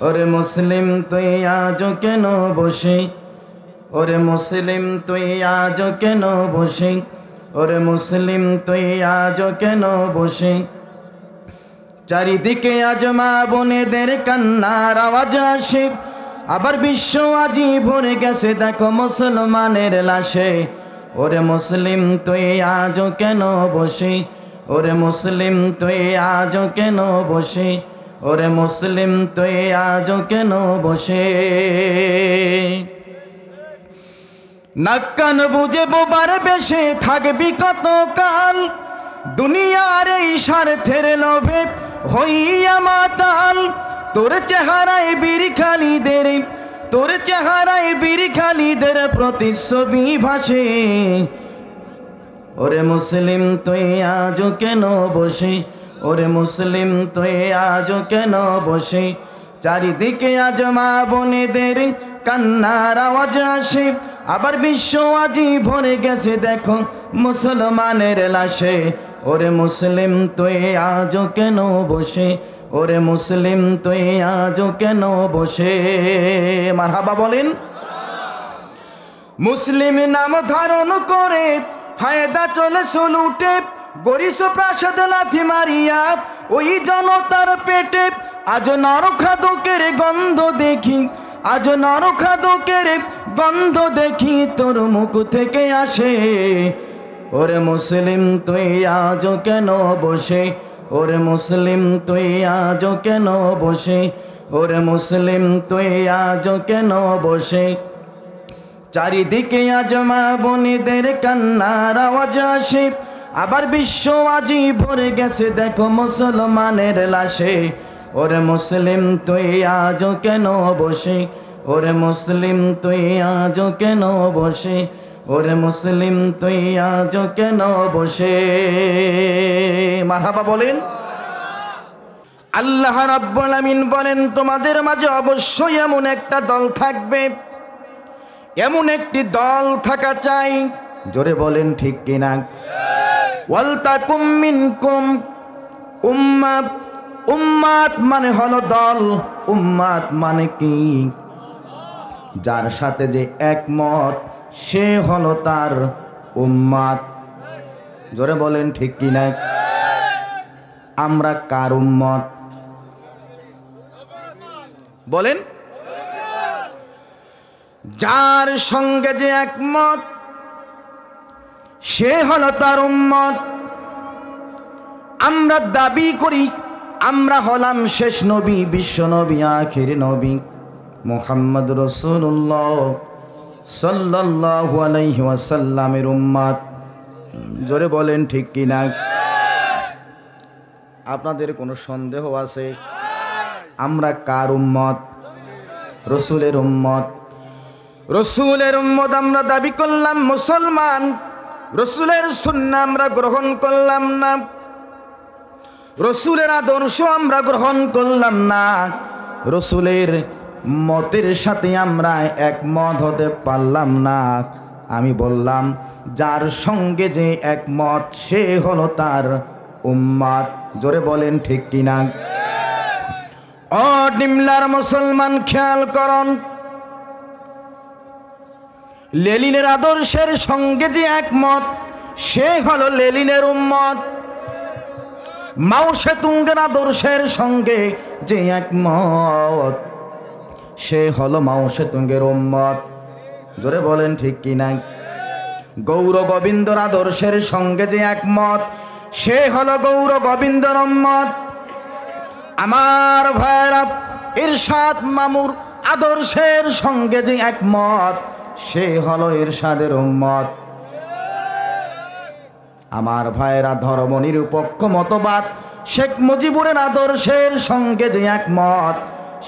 ওরে মুসলিম তুই আজ কেন বসে, ওরে মুসলিম তুই আজ কেন বসে, ওরে মুসলিম তুই আজ কেন বসে। চারিদিকে আজ মা বোনেদের কান্নার আওয়াজ আসে, আবার বিশ্ব আজি ভরে গেছে দেখো মুসলমানের লাশে। ওরে মুসলিম তুই আজ কেন বসে, ওরে মুসলিম তুই আজ কেন বসে, ওরে মুসলিম তুই আজ কেন বসে। নাক কান বুঝে বোবার বেশে থাকবি কতকাল, দুনিয়ার এই স্বার্থের লোভে হইয়া মাতাল। তোর চেহারায় বীর খালিদের, তোর চেহারায় বীর খালিদের প্রতিচ্ছবি ভাসে। ওরে মুসলিম তুই আজ কেন বসে, ওরে মুসলিম তুই আজ কেন বসে। চারিদিকে আজ মা বোনেদের কান্নার আওয়াজ আসে, আবার বিশ্ব আজি ভরে গেছে দেখো মুসলমানের লাশে। ওরে মুসলিম তুই আজ কেন বসে, ওরে মুসলিম তুই আজ কেন বসে। মারহাবা বলেন। মুসলিম নাম ধারণ করে ফায়দা চলে সলুটে, গরিস প্রাসাদ লাথি মারিয়া ওই জনতার পেটে। আজ নরখাদকের গন্ধ দেখি, আজ নরখাদকের গন্ধ দেখি তোর মুখ থেকে আসে। ওরে মুসলিম তুই আজ কেন বসে, ওরে মুসলিম তুই আজ কেন বসে, ওরে মুসলিম তুই আজ কেন বসে। চারিদিকে আজ মা বোনেদের কান্নার আওয়াজ আসে, আবার বিশ্ব আজি ভরে গেছে দেখো মুসলমানের লাশে। ওরে মুসলিম তুই আজ কেন বসে, ওরে মুসলিম তুই আজ কেন বসে, ওরে মুসলিম তুই আজ কেন বসে। মারহাবা বলেন। আল্লাহ রাব্বুল আমিন বলেন, তোমাদের মাঝে অবশ্যই এমন একটা দল থাকবে, এমন একটি দল থাকা চাই। জোরে বলেন ঠিক কিনা। ওয়ালতাকুম মিনকুম উম্মাত, উম্মাত মানে হলো দল, উম্মাত মানে কি? যার সাথে যে একমত সে হলো তার উম্মাত। জোরে বলেন ঠিক কিনা। আমরা কার উম্মত বলেন? যার সঙ্গে যে একমত সে হলো তার উম্মত। আমরা দাবি করি আমরা হলাম শেষ নবী, বিশ্ব নবী, আখির নবী মুহাম্মদ রাসূলুল্লাহ সাল্লাল্লাহু আলাইহি ওয়াসাল্লামের উম্মত। জোরে বলেন ঠিক কিনা। আপনাদের কোনো সন্দেহ আছে? আমরা কার উম্মত? রসুলের উম্মত। রসুলের উম্মত আমরা দাবি করলাম মুসলমান, রসুলের সুন্নাহ আমরা গ্রহণ করলাম না, রসুলের আদর্শ আমরা গ্রহণ করলাম না, রসুলের মতের সাথে আমরা একমত হতে পারলাম না। আমি বললাম যার সঙ্গে যে একমত সে হলো তার উম্মত। জোরে বলেন ঠিক কিনা। ও ডিমলার মুসলমান খেয়াল করুন, লেনিনের আদর্শের সঙ্গে যে একমত সে হলো লেনিনের উম্মত। মাও সেতুঙ্গের আদর্শের সঙ্গে যে একমত সে হলো মাও সেতুঙ্গের উম্মত। জোরে বলেন ঠিক কিনা। গৌর গোবিন্দর আদর্শের সঙ্গে যে একমত সে হলো গৌর গোবিন্দর উম্মত। আমার ভাইরা, ইরশাদ মামুর আদর্শের সঙ্গে যে একমত সে হলো ইরশাদের উম্মত। আমার ভাইরা, ধর্ম নিরপেক্ষ মতবাদ শেখ মুজিবুরের আদর্শের সঙ্গে যে একমত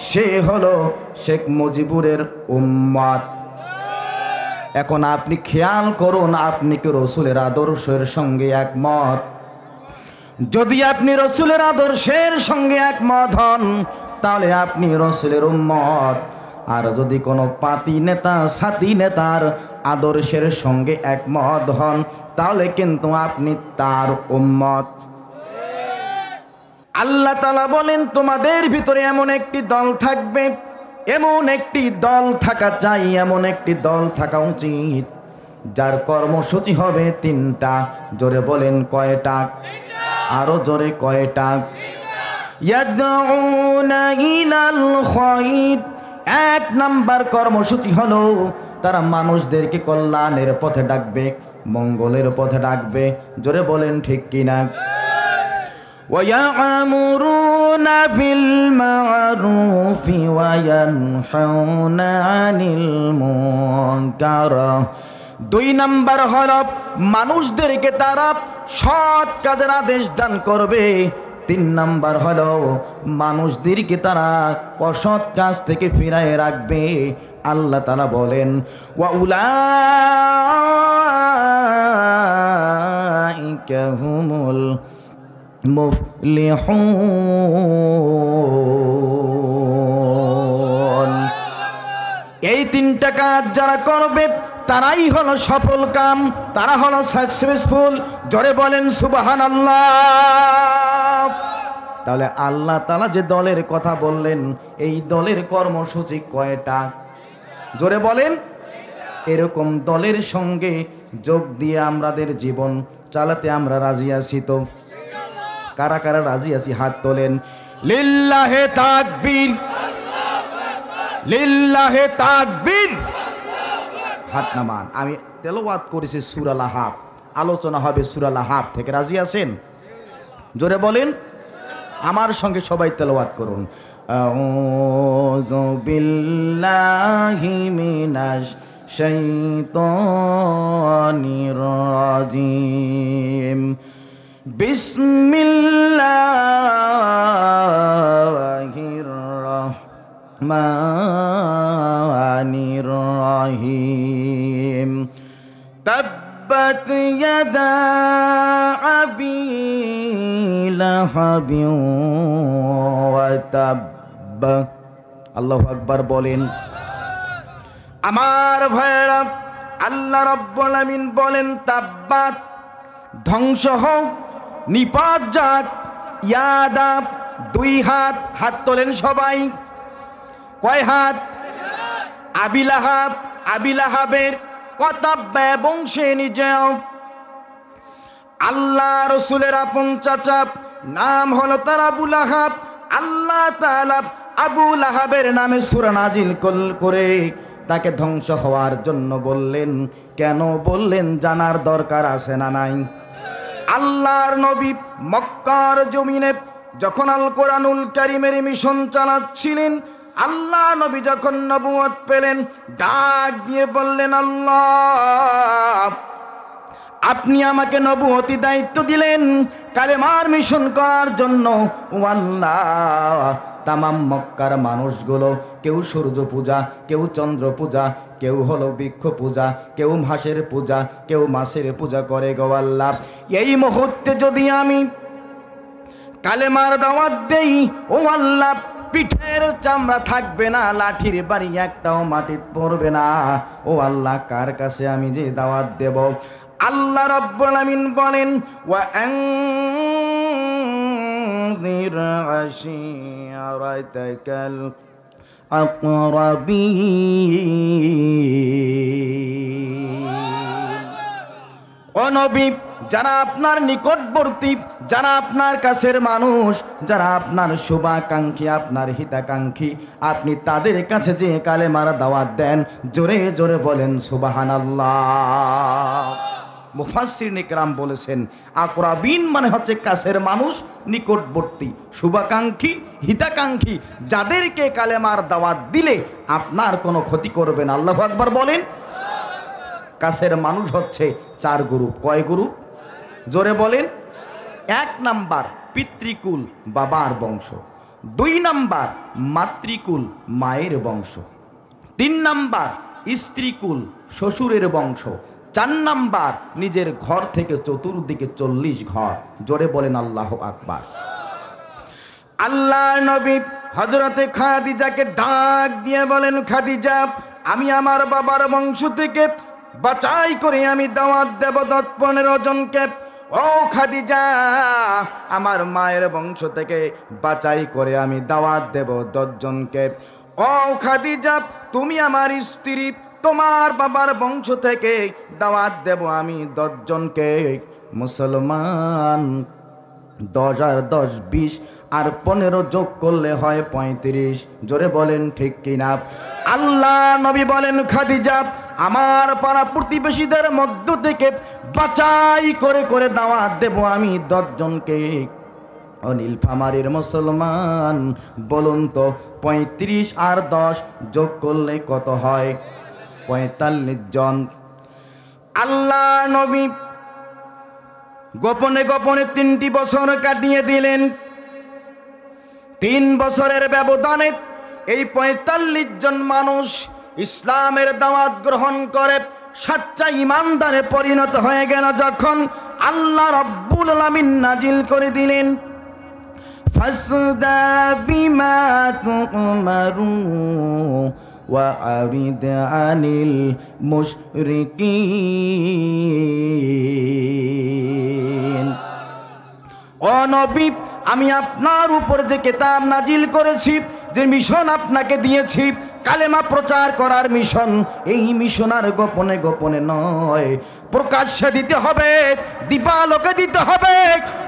সে হলো শেখ মুজিবুরের উম্মত। এখন আপনি খেয়াল করুন, আপনি কি রসুলের আদর্শের সঙ্গে একমত? যদি আপনি রসুলের আদর্শের সঙ্গে একমত হন তাহলে আপনি রসুলের উম্মত। আর যদি কোনো পাতি নেতা সাথী নেতার আদর্শের সঙ্গে একমত হন তাহলে কিন্তু আপনি তার উম্মত। আল্লাহ তাআলা বলেন তোমাদের ভিতরে এমন একটি দল থাকবে, এমন একটি দল থাকা চাই, এমন একটি দল থাকা উচিত যার কর্মসূচি হবে তিনটা। জোরে বলেন কয়টা? আরো জোরে কয়টা? ইয়াদউনা ইলাল খায়র, এক নাম্বার কর্মসূচি হলো তারা মানুষদেরকে কল্যাণের পথে ডাকবে, মঙ্গলের পথে ডাকবে। জোরে বলেন ঠিক কিনা? وَيَأْمُرُونَ بِالْمَعْرُوفِ وَيَنْهَوْنَ عَنِ الْمُنكَرِ। দুই নাম্বার হলো মানুষদেরকে তারা সৎ কাজের আদেশ দান করবে। তিন নাম্বার হলো মানুষদেরকে তারা অসৎ কাজ থেকে ফিরায় রাখবে। আল্লাহ তাআলা বলেন ওয়াউলাইকা হুমুল মুফলিহুন। এই তিনটা কাজ যারা করবে তারাই হলো সফল কাম, তারা হলো সাকসেসফুল। জোরে বলেন সুবহানাল্লাহ। তাহলে আল্লাহ তাআলা যে দলের কথা বললেন, এই দলের কর্মসূচি কয়টা? জোরে বলেন। এরকম দলের সঙ্গে যোগ দিয়ে আমাদের জীবন চালাতে আমরা রাজি আছি তো? কারা কারা রাজি আছি হাত তোলেন। লিল্লাহে তাকবীর, লিল্লাহে তাকবীর। হাত নামান। আমি তেলাওয়াত করেছি সূরা লাহাব, আলোচনা হবে সূরা লাহাব থেকে। রাজি আছেন? জোরে বলেন। আমার সঙ্গে সবাই তেলাওয়াত করুন। আউযু বিল্লাহি মিনাশ শাইতানির রাজিম। বিসমিল্লাহির রাহমানির রাহিম। তাব্বাত ইয়াদা আবি লাহাবিন ওয়া তাব্ব। আল্লাহু আকবার বলেন। আমার ভাইরা, আল্লাহ রাব্বুল আমিন বলেন তাব্বাত, ধ্বংস হোক, নিপাত যাক, ইয়াদা, দুই হাত। হাত তোলেন সবাই। কয় হাত? আবি লাহাব, আবি লাহাবের ওয়াতাব্বা এবং সে নিজেও। আল্লাহ রসুলের আপন চাচা, নাম হলো তার আবু লাহাব। আল্লাহ তাআলা আবু লাহাবের নামে সূরা নাজিল করে তাকে ধ্বংস হওয়ার জন্য বললেন। কেন বললেন জানার দরকার আছে না নাই? আল্লাহর নবী মক্কার জমিনে যখন আল কোরআনুল কারীমের মিশন চালাচ্ছিলেন, আল্লাহ নবী যখন নবুয়ত পেলেন, ডাক দিয়ে বললেন, আল্লাহ আপনি আমাকে নবুয়তি দায়িত্ব দিলেন কালেমার মিশন করার জন্য। ও আল্লাহ, তামাম মক্কার মানুষগুলো কেউ সূর্য পূজা, কেউ চন্দ্র পূজা, কেউ হলো বৃক্ষ পূজা, কেউ মাসের পূজা, কেউ মাসের পূজা করে গো আল্লাহ। এই মুহূর্তে যদি আমি কালেমার দাওয়াত দেই, ও আল্লাহ পিঠের চামড়া থাকবে না, লাঠির বাড়ি একটাও মাটিতে পড়বে না। ও আল্লাহ, কার কাছে আমি যে দাওয়াত দেব? আল্লাহ রাব্বুল আমিন বলেন ওয়া আনযির আশিরাতাকাল আকরাবিন। ও নবী, যারা আপনার নিকটবর্তী, যারা আপনার কাছের মানুষ, যারা আপনার শুভাকাঙ্ক্ষী, আপনার হিতাকাঙ্ক্ষী, আপনি তাদের কাছে যে কালেমার দাওয়াত দেন, জোরে জোরে বলেন সুবহানাল্লাহ। মুফাসসিরিন ইকরাম বলেছেন আকরাবিন মানে হচ্ছে কাছের মানুষ, নিকটবর্তী, শুভাকাঙ্ক্ষী, হিতাকাঙ্ক্ষী, যাদেরকে কালেমার দাওয়াত দিলে আপনার কোনো ক্ষতি করবে না। আল্লাহু আকবার বলেন। কাছের মানুষ হচ্ছে চার গ্রুপ। কয় গ্রুপ? জোরে বলেন। এক নাম্বার পিতৃকুল, বাবার বংশ। দুই নাম্বার মাতৃকুল, মায়ের বংশ। তিন নাম্বার স্ত্রীকুল, শ্বশুরের বংশ। চার নাম্বার নিজের ঘর থেকে চতুর্দিকে 40 ঘর। জোরে বলেন আল্লাহু আকবার। আল্লাহর নবী হযরতে খাদিজাকে ডাক দিয়ে বলেন, খাদিজা, আমি আমার বাবার বংশ থেকে বাছাই করে আমি দাওয়াত দেব 10-15 জনকে। ও খাদিজা, আমার মায়ের বংশ থেকে বাছাই করে আমি দাওয়াত দেব 10 জনকে। ও খাদিজা, তুমি আমার স্ত্রী, তোমার বাবার বংশ থেকে দাওয়াত দেব আমি 10 জনকে। মুসলমান 10 আর 10 20 আর 15 যোগ করলে হয় 35। জোরে বলেন ঠিক কিনা? আল্লাহ নবী বলেন, খাদিজা, আমার পাড়া প্রতিবেশীদের মধ্য থেকে বাছাই করে করে দাওয়াত দেব আমি 10 জনকে। ও নীলফামারীর মুসলমান, বলুন তো 35 আর 10 যোগ করলে কত হয়? 45 জন। আল্লাহ নবী গোপনে গোপনে 3টি বছর কাটিয়ে দিলেন। 3 বছরের ব্যবধানে এই 45 জন মানুষ ইসলামের দাওয়াত গ্রহণ করে সচ্চা ঈমানদারে পরিণত হয়ে গেল। যখন আল্লাহ রাব্বুল আলামিন নাজিল করে দিলেন, ফাসদা বিমা তুমারু ওয়া আরিদ আনিল মুশরিকিন। ও নবী, আমি আপনার উপর যে কিতাব নাজিল করেছি, যে মিশন আপনাকে দিয়েছি, কালেমা প্রচার করার মিশন, এই মিশন আর গোপনে গোপনে নয়, প্রকাশ্যে দিতে হবে, দিবালোকে দিতে হবে।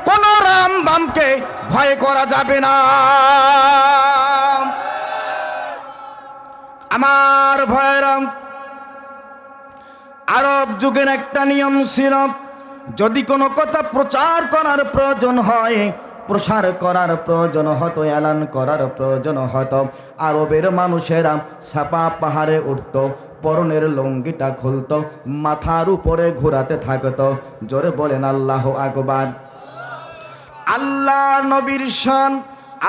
কোন রাম বামকে ভয় করা যাবে না। আমার ভয়রাম, আরব যুগের একটা নিয়ম ছিল, যদি কোনো কথা প্রচার করার প্রয়োজন হয়, প্রসার করার প্রয়োজন হতো, এলান করার প্রয়োজন হতো, আরবের মানুষেরা ছাপা পাহাড়ে উঠত, পরনের লুঙ্গিটা খুলতো, মাথার উপরে ঘোরাতে থাকতো। জোরে বলেন আল্লাহু আকবার। আল্লাহ নবীর শান,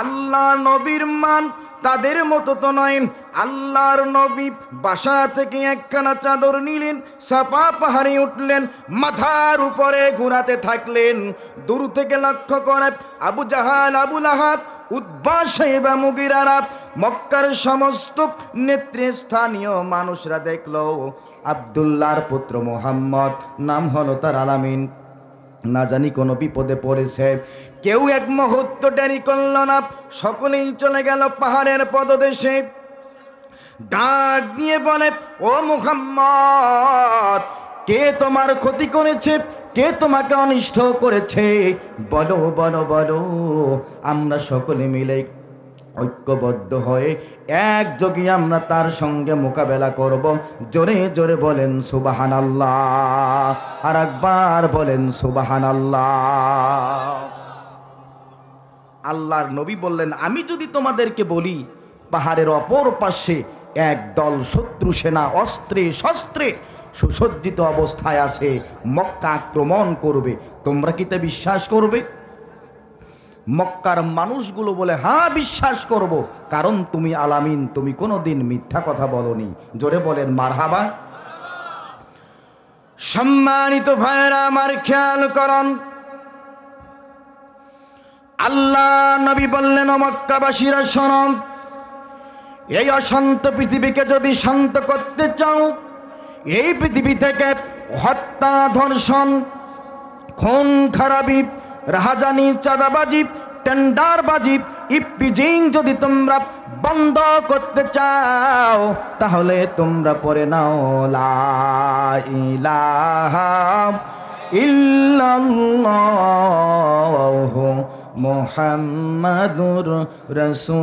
আল্লাহ নবীর মান তাদের মতো তো নয়। আল্লাহর নবী বাসা থেকে একখানা চাদর নিলেন, সাপা পাহাড়ে উঠলেন, মাথার উপরে ঘোরাতে থাকলেন। দূর থেকে লক্ষ্য করে আবু জাহাল, আবু লাহাব, উতবা, শাইবা, মুগীরারা, মক্কার সমস্ত নেতৃস্থানীয় মানুষরা দেখলো আব্দুল্লাহর পুত্র মুহাম্মদ, নাম হলো তার আলামিন, না জানি কোনো বিপদে পড়েছে। কেউ এক মুহূর্ত দেরি করল না, সকলেই চলে গেল পাহাড়ের পদদেশে। ডাক দিয়ে বলে, ও মুহাম্মদ, কে তোমার ক্ষতি করেছে, কে তোমাকে অনিষ্ট করেছে? বলো বলো বলো, আমরা সকলে মিলে ঐক্যবদ্ধ হয়ে একযোগে আমরা তার সঙ্গে মোকাবেলা করব। জোরে জোরে বলেন সুবহানাল্লাহ, আর একবার বলেন সুবহানাল্লাহ। আল্লাহর নবী বললেন, আমি যদি তোমাদেরকে বলি পাহাড়ের অপর পাশে একদল শত্রু সেনা অস্ত্রে শস্ত্রে সুসজ্জিত অবস্থায় আছে, মক্কা আক্রমণ করবে, তোমরা কি তা বিশ্বাস করবে? মক্কার মানুষগুলো বলে, হ্যাঁ বিশ্বাস করব, কারণ তুমি আলামিন, তুমি কোনোদিন মিথ্যা কথা বলনি। জোরে বলেন মারহাবা। সম্মানিত ভাইরা আমার, খেয়াল করুন, আল্লাহ নবী বললেন, ও মক্কাবাসীরা শোনো, এই অশান্ত পৃথিবীকে যদি শান্ত করতে চাও, এই পৃথিবী থেকে হত্যা, ধর্ষণ, খুন খারাপি, রাহাজানি, চাঁদাবাজি, টেন্ডারবাজি, ইপটিজিং যদি তোমরা বন্ধ করতে চাও, তাহলে তোমরা পড়ে নাও লা ইলাহা ইল্লাল্লাহু মুহাম্মাদুর রাসূলুল্লাহ।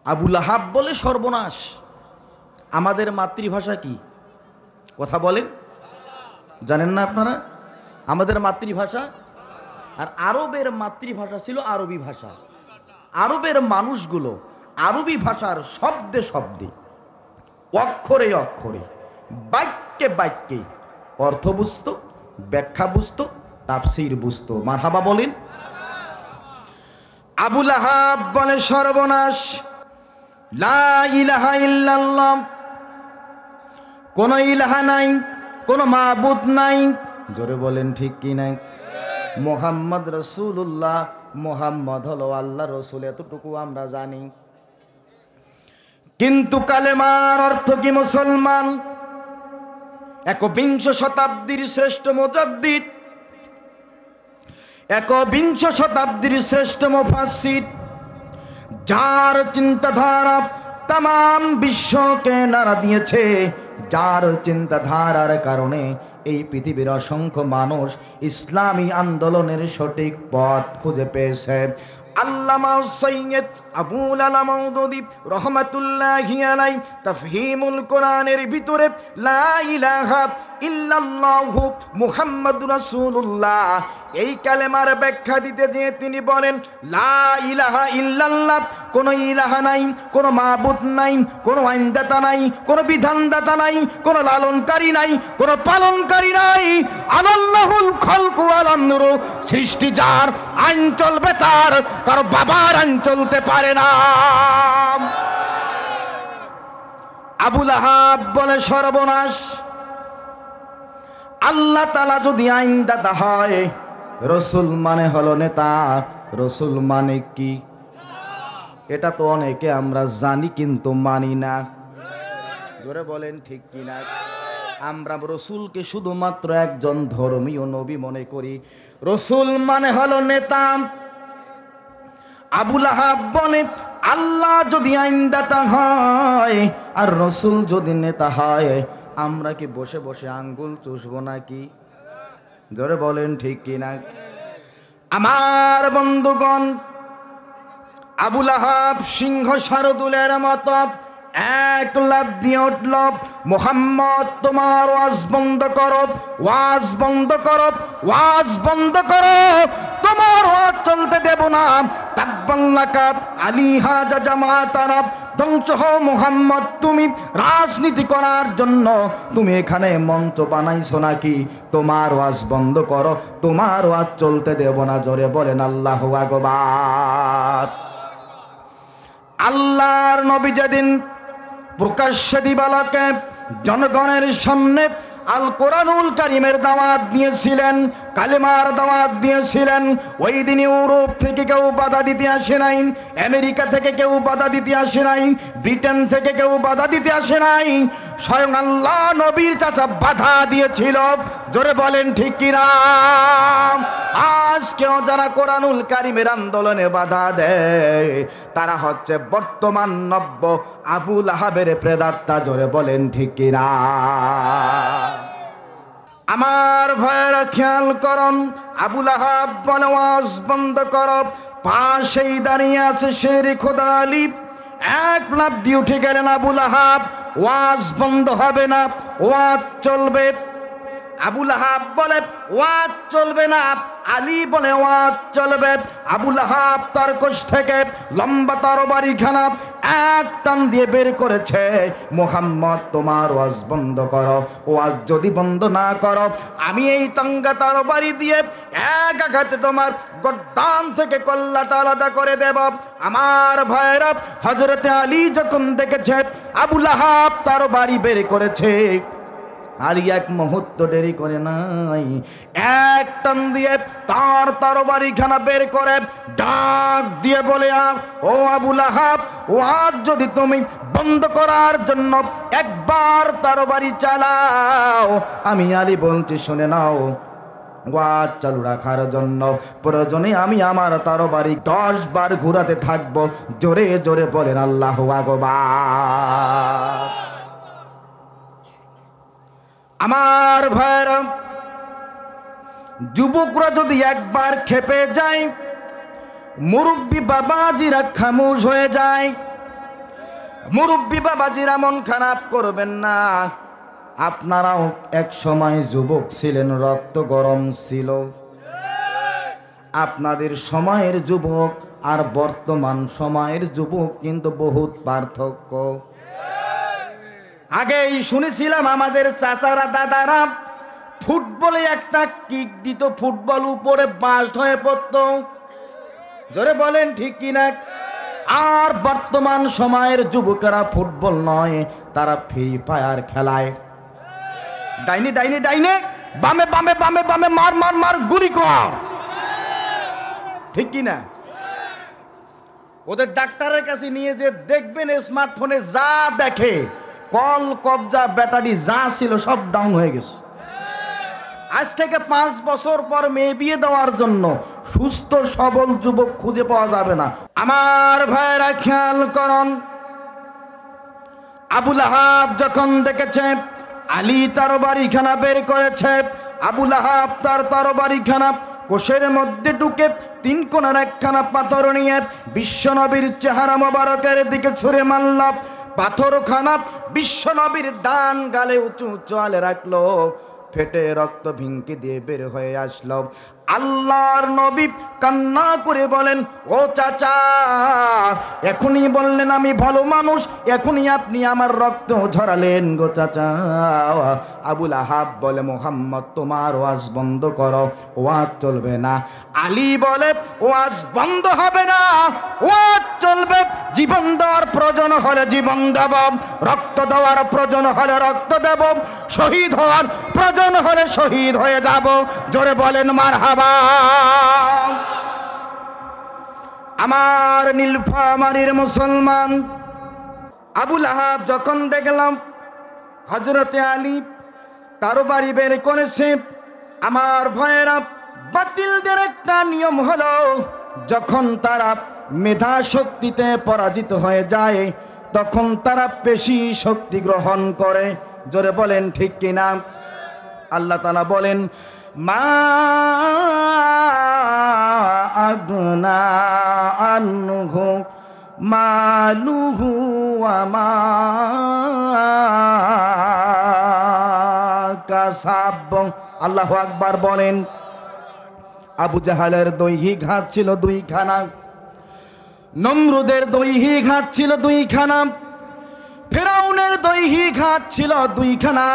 আবু লাহাব বলে, সর্বনাশ, আমাদের মাতৃভাষা কি? কথা বলেন, জানেন না আপনারা? আমাদের মাতৃভাষা, আর আরবের মাতৃভাষা ছিল আরবি ভাষা। আরবের মানুষগুলো আরবি ভাষার শব্দে শব্দে, অক্ষরে অক্ষরে, বাক্যে বাক্যে অর্থ বুঝতো, ব্যাখ্যা বুঝতো, তাফসীর বুঝতো। মারহাবা বলেন। আবু লাহাব বলে, সর্বনাশ, লা ইলাহা ইল্লাল্লাহ, কোন ইলাহা নাই, কোন মাবুদ নাই। জোরে বলেন ঠিক কি নাই? মুহাম্মদ রাসূলুল্লাহ, মুহাম্মদ হলো আল্লাহ রসুল, এতটুকু আমরা জানি। কিন্তু কালেমার অর্থ কি মুসলমান? একবিংশ শতাব্দীর শ্রেষ্ঠ মুজাদ্দিদ, একবিংশ শতাব্দীর শ্রেষ্ঠ মুফাসসির, যার চিন্তাধারা তাম বিশ্বকে নাড়া দিয়েছে, যার চিন্তাধারার কারণে এই পৃথিবীর অসংখ্য মানুষ ইসলামী আন্দোলনের সঠিক পথ খুঁজে পেয়েছে। আল্লামা সৈয়দ আবুল আলা মওদুদী রহমাতুল্লাহি আলাইহি তাফহিমুল কোরআনের ভিতরে লা ইলাহা ইল্লাল্লাহু মুহাম্মাদুর রাসূলুল্লাহ এই কালেমার ব্যাখ্যা দিতে গিয়ে তিনি বলেন, লা ইলাহা ইল্লাল্লাহ, কোনো ইলাহা নাই, কোনো মাবুদ নাই, কোনো আইনদাতা নাই, কোনো বিধানদাতা নাই, কোনো লালনকারী নাই, কোনো পালনকারী নাই। আল্লাহুল খালকু ওয়াল আমরু, সৃষ্টি যার, আইন চলবে তার, কারো বাবার আইন চলতে পারে না। আবু লাহাব বলে সর্বনাশ, আল্লাহ তাআলা যদি আইনদাতা হয়, রসুল মানে হলো নেতা, রসুল মানে কি? এটা তো অনেকে আমরা জানি কিন্তু মানি না। জোরে বলেন ঠিক কিনা? আমরা রসুলকে শুধুমাত্র একজন ধর্মীয় নবী মনে করি, রসুল মানে হলো নেতা। আবু লাহাব বলে, আল্লাহ যদি আইনদাতা হয় আর রসুল যদি নেতা হয়, আমরা কি বসে বসে আঙ্গুল চুষবো নাকি? জোরে বলেন ঠিক কিনা? আমার বন্ধুগণ, আবু লাহাব সিংহ শারদুলের মতো এক লাফ দিয়ে উঠল, মুহাম্মদ তোমার ওয়াজ বন্ধ করো, ওয়াজ বন্ধ করো, ওয়াজ বন্ধ করো, তোমার ওয়াজ চলতে দেব না। তাব্বান লাকা আলিহা জামাতানা, ধ্বংস হও মুহাম্মদ, তুমি রাজনীতি করার জন্য তুমি এখানে মঞ্চ বানাইছো নাকি? তোমার ওয়াজ বন্ধ করো, তোমার ওয়াজ চলতে দেব না। জোরে বলেন আল্লাহু আকবার। আল্লাহর নবী যেদিন প্রকাশ্যে দিবালকে জনগণের সামনে আল কোরআনুল কারীমের দাওয়াত দিয়েছিলেন, কালেমার দাওয়াত দিয়েছিলেন, ওই দিন ইউরোপ থেকে কেউ বাধা দিতে আসে নাই, আমেরিকা থেকে কেউ বাধা দিতে আসে নাই, ব্রিটেন থেকে কেউ বাধা দিতে আসে নাই, স্বয়ং আল্লাহ নবীর চাচা বাধা দিয়েছিল। জোরে বলেন ঠিক কিনা? আজকেও যারা কোরআনুল কারীমের আন্দোলনে বাধা দেয়, তারা হচ্ছে বর্তমান নব্য আবু লাহাবের প্রেতাত্মা। জোরে বলেন ঠিক কিনা? আমার ভাইয়েরা খেয়াল করুন, আবু লাহাব বলে ওয়াজ বন্ধ করো, পাশেই দাঁড়িয়ে আছে শের খোদা আলী, এক লাফ দিয়ে উঠে গেলেন আবু লাহাব, ওয়াজ বন্ধ হবে না, ওয়াজ চলবে। আবু লাহাব বলে ওয়াজ চলবে না, আলী বলে ওয়াজ চলবে। আবু লাহাব তার কোষ থেকে লম্বা তরবারি খানা এক টান দিয়ে বের করেছে, মুহাম্মদ তোমার ওয়াজ বন্ধ করো, ওয়াজ যদি বন্ধ না করো আমি এই তঙ্গা তরবারি দিয়ে এক আঘাতে তোমার গর্দান থেকে কল্লাটা আলাদা করে দেব। আমার ভাইরা, হযরতে আলী যখন দেখেছে আবু লাহাব তরবারি বের করেছে, আর এক মুহূর্ত দেরি করে নাই, এক টান দিয়ে তার তরবারি খানা বের করে ডাক দিয়ে বলে, ও আবু লাহাব, ওয়াজ যদি তুমি বন্ধ করার জন্য একবার তরবারি চালাও, আমি আলী বলছি শুনে নাও, ওয়াজ চালু রাখার জন্য প্রয়োজনে আমি আমার তরবারি 10 বার ঘুরাতে থাকবো। জোরে জোরে বলেন আল্লাহু আকবার। আমার ভাইরা, যুবকরা যদি একবার খেপে যায়, মুরব্বী বাবাজিরা খামোশ হয়ে যায়। মুরব্বী বাবাজিরা মন খারাপ করবেন না, আপনারাও এক সময় যুবক ছিলেন, রক্ত গরম ছিল। আপনাদের সময়ের যুবক আর বর্তমান সময়ের যুবক কিন্তু বহুত পার্থক্য। আগেই শুনেছিলাম আমাদের চাচারা দাদারা ফুটবলে একটা কিক দিত, ফুটবল উপরে বাস্ট হয়ে পড়তো। জোরে বলেন ঠিক কিনা? আর বর্তমান সময়ের যুবকেরা ফুটবল নয়, তারা ফ্রি ফায়ার খেলায়। ডাইনে ডাইনে ডাইনে, বামে বামে বামে বামে, মার মার মার, গুলি কর। ঠিক কিনা? ওদের ডাক্তারের কাছে নিয়ে যে দেখবেন স্মার্টফোনে যা দেখে কল কবজা ব্যাটারি যা ছিল সব ডাউন হয়ে গেছে। আজ থেকে 5 বছর পর মেয়ে বিয়ে দেওয়ার জন্য সুস্থ সবল যুবক খুঁজে পাওয়া যাবে না। আমার ভাইরা খেয়াল করুন, আবু লাহাব যখন দেখেছে আলী তার বাড়িখানা বের করেছে, আবু লাহাব তার তরবারিখানা কোষের মধ্যে ঢুকে 3 কোণার একখানা পাথর নিয়ে বিশ্বনবীর চেহারা মোবারকের দিকে ছুঁড়ে মারল। পাথরখানা বিশ্বনবীর ডান গালে উঁচু চলে রাখলো, ফেটে রক্ত ভিঙ্কি দিয়ে বের হয়ে আসলো। আল্লাহর নবী কান্না করে বলেন, ও চাচা, এখনই বললেন আমি ভালো মানুষ, এখনই আপনি আমার রক্ত ঝরালেন গো চাচা। আবু লাহাব বলে, মুহাম্মদ তোমার ওয়াজ বন্ধ করো, ওয়াজ চলবে না। আলী বলে, ওয়াজ বন্ধ হবে না, ওয়াজ চলবে। জীবন দেওয়ার প্রয়োজন হলে জীবন দেব, রক্ত দেওয়ার প্রয়োজন হলে রক্ত দেব, শহীদ হওয়ার প্রয়োজন হলে শহীদ হয়ে যাব। জোরে বলেন মারহাবা। আমার নীলফামারীর মুসলমান, আবু লাহাব যখন দেখলাম হযরতে আলী তার বাড়ি বের করেছে, আমার ভাইয়েরা, বাতিলদের একটা নিয়ম হলো যখন তারা মেধা শক্তিতে পরাজিত হয়ে যায় তখন তারা পেশি শক্তি গ্রহণ করে। জোরে বলেন ঠিক কিনা? আল্লাহ তাআলা বলেন, মা আগনা আনহু মালুহু ওয়া মা কাসাব। আল্লাহু আকবার বলেন। আবু জাহালের দৈহিক হাত ছিল 2খানা, নমরুদের দৈহিক হাত ছিল 2খানা, ফেরাউনের দৈহিক হাত ছিল 2খানা।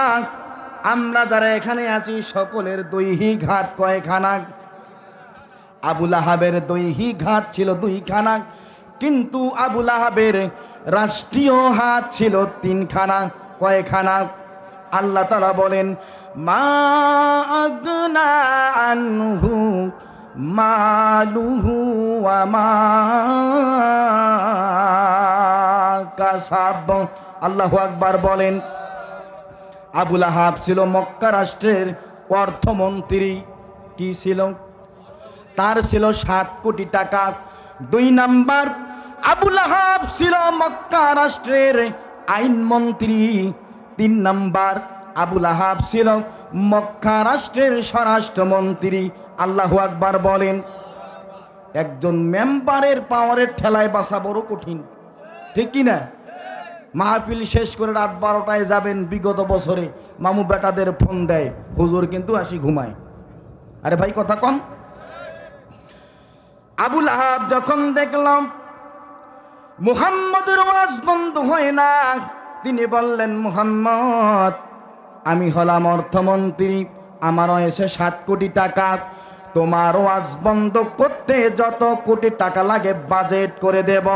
আমরা যারা এখানে আছি সকলের দৈহিক হাত কয়খানা? আবু লাহাবের দৈহিক হাত ছিল 2খানা, কিন্তু আবু লাহাবের রাষ্ট্রীয় হাত ছিল 3খানা। কয়খানা? আল্লাহ তাআলা বলেন, মা আগনা আনহু মালুহু ওয়া মা কাসাব। আল্লাহু আকবার বলেন। আবু লাহাব ছিল মক্কা রাষ্ট্রের অর্থমন্ত্রী। কি ছিল? তার ছিল 7 কোটি টাকা। 2 নাম্বার, আবু লাহাব ছিল মক্কা রাষ্ট্রের আইনমন্ত্রী। 3 নাম্বার, আবু লাহাব ছিল মক্কা রাষ্ট্রের স্বরাষ্ট্রমন্ত্রী। আল্লাহু আকবার বলেন। একজন মেম্বারের পাওয়ারের ঠেলায় বাঁচা বড় কঠিন, ঠিক কি না? মাহফিল শেষ করে রাত 12টায় যাবেন, বিগত বছরে মামু বেটাদের ফোন দেয়, হুজুর কিন্তু আসি ঘুমায়। আরে ভাই কথা কন। আবু লাহাব যখন দেখলাম মুহাম্মদের ওয়াজ বন্ধ হয় না, তিনি বললেন, মুহাম্মদ, আমি হলাম অর্থমন্ত্রী, আমারও এসে 7 কোটি টাকা, তোমার ওয়াজ বন্ধ করতে যত কোটি টাকা লাগে বাজেট করে দেব।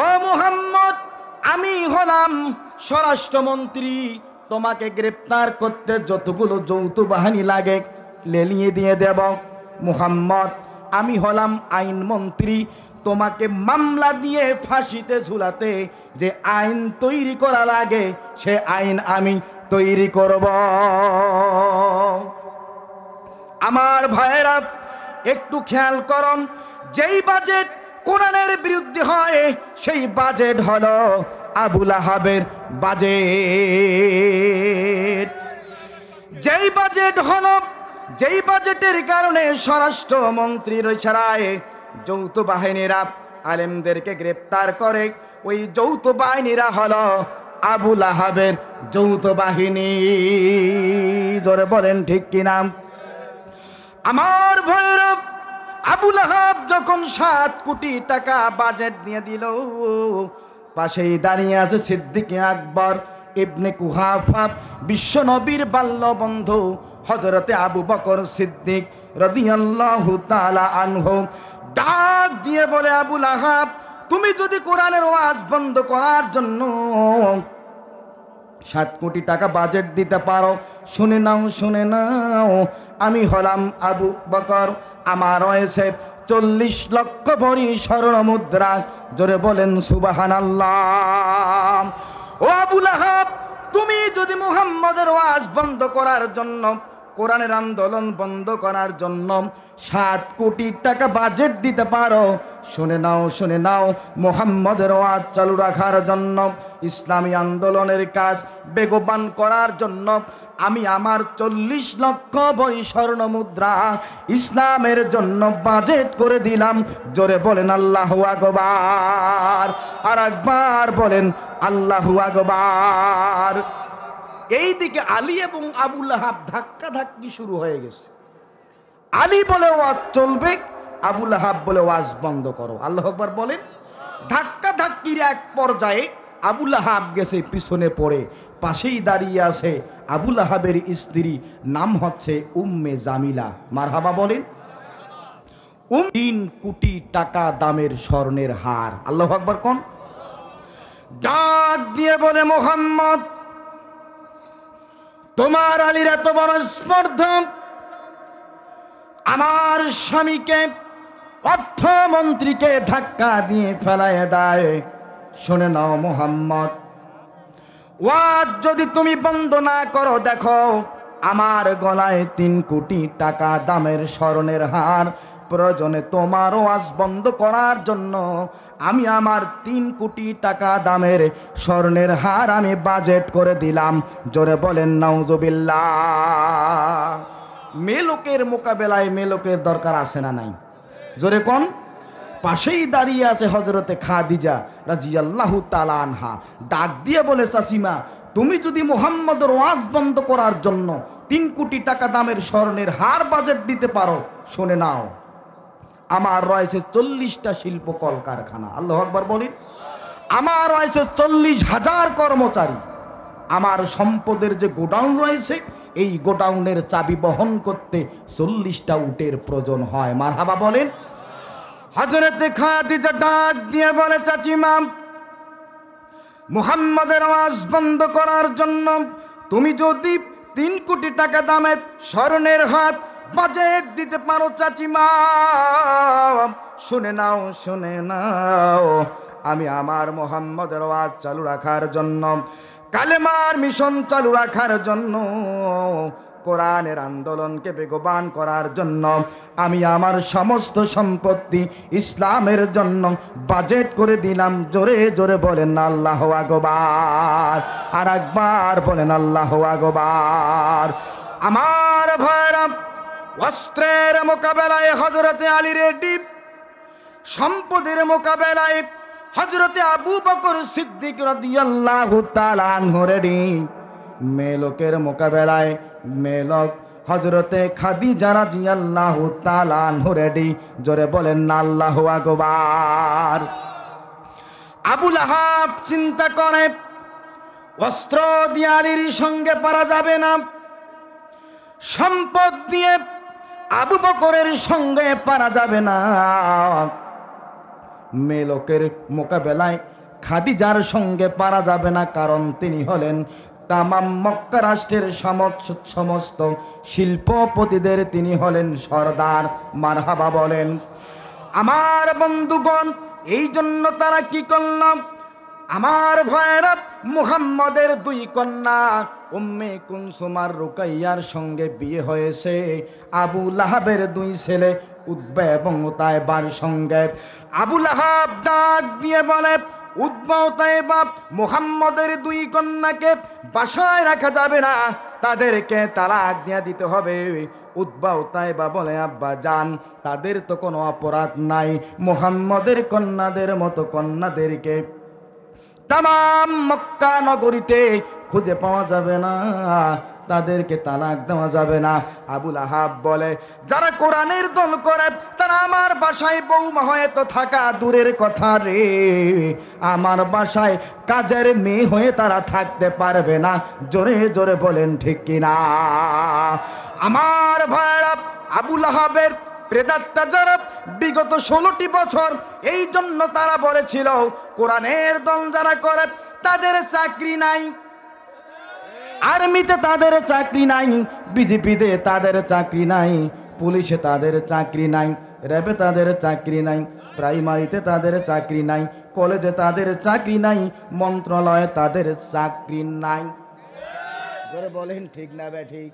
ও মুহাম্মদ, আমি হলাম স্বরাষ্ট্রমন্ত্রী, তোমাকে গ্রেপ্তার করতে যতগুলো যৌথ বাহিনী লাগে লেলিয়ে দিয়ে দেব। মুহাম্মদ, আমি হলাম আইনমন্ত্রী, তোমাকে মামলা দিয়ে ফাঁসিতে ঝুলাতে যে আইন তৈরি করা লাগে সে আইন আমি তৈরি করব। আমার ভাইয়েরা একটু খেয়াল করুন, যেই বাজেট কোরআনের বিরুদ্ধে হয় সেই বাজেট হলো আবু লাহাবের বাজেট। যেই বাজেট হলো, যেই বাজেটের কারণে স্বরাষ্ট্রমন্ত্রীর ইশারায় যৌথ বাহিনীরা আলেমদেরকে গ্রেপ্তার করে, ওই যৌথ বাহিনীরা হলো আবু লাহাবের যৌথ বাহিনী। জোরে বলেন ঠিক কিনা? আমার ভাইরা, আবু লাহাব যখন 7 কোটি টাকা বাজেট দিয়ে দিল, পাশেই দাঁড়িয়ে আছে সিদ্দিক আকবর ইবনে কুহাফা, বিশ্বনবীর বাল্য বন্ধু হযরতে আবু বকর সিদ্দিক রাদিয়াল্লাহু তাআলা আনহু। ডাক দিয়ে বলে, আবু লাহাব, তুমি যদি কোরআনের ওয়াজ বন্ধ করার জন্য 7 কোটি টাকা বাজেট দিতে পারো, শুনে নাও, শুনে নাও, আমি হলাম আবু বকর, আমার রয়েছে 40 লক্ষ ভরি স্বর্ণ মুদ্রা। জোরে বলেন সুবহানাল্লাহ। ও আবু লাহাব, তুমি যদি মুহাম্মদের ওয়াজ বন্ধ করার জন্য, কোরআনের আন্দোলন বন্ধ করার জন্য 7 কোটি টাকা বাজেট দিতে পারো, শুনে নাও, শুনে নাও, মুহাম্মদের ওয়াজ চালু রাখার জন্য, ইসলামী আন্দোলনের কাজ বেগবান করার জন্য আমি আমার 40 লক্ষ ভরি স্বর্ণ মুদ্রা ইসলামের জন্য বাজেট করে দিলাম। জোরে বলেন আল্লাহু আকবার। আর একবার বলেন আল্লাহু আকবার। এইদিকে আলী এবং আবু লাহাব ধাক্কা ধাক্কি শুরু হয়ে গেছে। আলী বলে ওয়াজ চলবে, আবু লাহাব বলে ওয়াজ বন্ধ করো। আল্লাহু আকবার বলেন। ধাক্কা ধাক্কির এক পর্যায়ে আবু লাহাব গেছে পিছনে পড়ে, পাশেই দাঁড়িয়ে আছে আবু লাহাবের স্ত্রী, নাম হচ্ছে উম্মে জামিলা। মারহাবা বলেন। 3 কোটি টাকা দামের স্বর্ণের হার। আল্লাহু আকবার কোন। ডাক দিয়ে বলে, মুহাম্মদ, তোমার আলীর এত বড় স্পর্ধা, আমার স্বামীকে, অর্থমন্ত্রীকে ধাক্কা দিয়ে ফেলায় দেয়। শুনে নাও মুহাম্মদ, ওয়াজ যদি তুমি বন্ধ না করো, দেখো আমার গলায় 3 কোটি টাকা দামের স্বর্ণের হার। প্রয়োজনে তোমার ওয়াজ বন্ধ করার জন্য আমি আমার 3 কোটি টাকা দামের স্বর্ণের হার আমি বাজেট করে দিলাম। জোরে বলেন নাউজুবিল্লাহ। মেলোকের মোকাবেলায় মেলোকের দরকার আছে না নাই? জোরে কোন। পাশেই দাঁড়িয়ে আছে হযরতে খাদিজা রাদিয়াল্লাহু তাআলা আনহা। ডাক দিয়ে বলে, চাচিমা, তুমি যদি মুহাম্মদের ওয়াজ বন্ধ করার জন্য 3 কোটি টাকা দামের স্বর্ণের হার বাজেট দিতে পারো, শুনে নাও, আমার রয়েছে 40টা শিল্প কলকারখানা। আল্লাহু আকবার বলেন। আমার রয়েছে 40,000 কর্মচারী। আমার সম্পদের যে গোডাউন রয়েছে, এই গোডাউনের চাবি বহন করতে 40টা উটের প্রয়োজন হয়। মারহাবা বলেন। হযরতে খাদিজা ডাক দিয়ে বলে, চাচিমা, মুহাম্মদের ওয়াজ বন্ধ করার জন্য তুমি যদি 3 কোটি টাকা দামের স্বর্ণের হার বাজেট দিতে পারো, চাচিমা, শুনে নাও, শুনে নাও, আমি আমার মুহাম্মদের ওয়াজ চালু রাখার জন্য, কালেমার মিশন চালু রাখার জন্য, কোরআনের আন্দোলনকে বেগবান করার জন্য আমি আমার সমস্ত সম্পত্তি ইসলামের জন্য বাজেট করে দিলাম। জোরে জোরে বলেন আল্লাহু আকবার। আর একবার বলেন আল্লাহু আকবার। আমার ভাইরা, অস্ত্রের মোকাবেলায় হযরতে আলী রেডি, সম্পদের মোকাবেলায় হযরতে আবু বকর সিদ্দিক রাদিয়াল্লাহু তাআলা আনহু রেডি, মেলোকের মোকাবেলায় মেলক হযরতে খাদিজা রাদিয়াল্লাহু তাআলা আনহু রেডি। জোরে বলেন না আল্লাহু আকবার। আবু লাহাব চিন্তা করে, অস্ত্র দিয়ে আলীর সঙ্গে পারা যাবে না, সম্পদ দিয়ে আবু বকরের সঙ্গে পারা যাবে না, মেলোকের মোকাবেলায় খাদিজার সঙ্গে পারা যাবে না, কারণ তিনি হলেন তামাম মক্কা রাষ্ট্রের সমস্ত শিল্পপতিদের তিনি হলেন সর্দার। মারহাবা বলেন। আমার বন্ধুগণ, এই জন্য তারা কি করলাম, আমার ভাইরা, মুহাম্মদের 2 কন্যা উম্মে কুলসুম আর রুকাইয়ার সঙ্গে বিয়ে হয়েছে আবু লাহাবের 2 ছেলে উতবা এবং উতাইবার সঙ্গে। আবু লাহাব ডাক দিয়ে বলে, উতবা উতাইবা, মুহাম্মদের 2 কন্যাকে বাসায় রাখা যাবে না, তাদেরকে তালাক দিয়ে দিতে হবে। উতবা উতাইবা বলে, আব্বা জান, তাদের তো কোনো অপরাধ নাই, মুহাম্মদের কন্যাদের মতো কন্যাদেরকে তামাম মক্কা নগরীতে খুঁজে পাওয়া যাবে না, তাদেরকে তালাক দেওয়া যাবে না। আবু লাহাব বলে, যারা কোরআনের দল করে তারা আমার বাসায় বৌমা হয়ে তো থাকা দূরের কথা রে, আমার বাসায় কাজের মেয়ে হয়ে তারা থাকতে পারবে না। জোরে জোরে বলেন ঠিক কিনা? আমার ভাইরা, আবু লাহাবের প্রেতাত্মা যারা বিগত 16টি বছর, এই জন্য তারা বলেছিল কোরআনের দল যারা করে তাদের চাকরি নাই, আর্মিতে তাদের চাকরি নাই, বিজেপিতে তাদের চাকরি নাই, পুলিশে তাদের চাকরি নাই, র্যাবে তাদের চাকরি নাই, প্রাইমারিতে তাদের চাকরি নাই, কলেজে তাদের চাকরি নাই, মন্ত্রণালয়ে তাদের চাকরি নাই। জোরে বলেন ঠিক না বে ঠিক?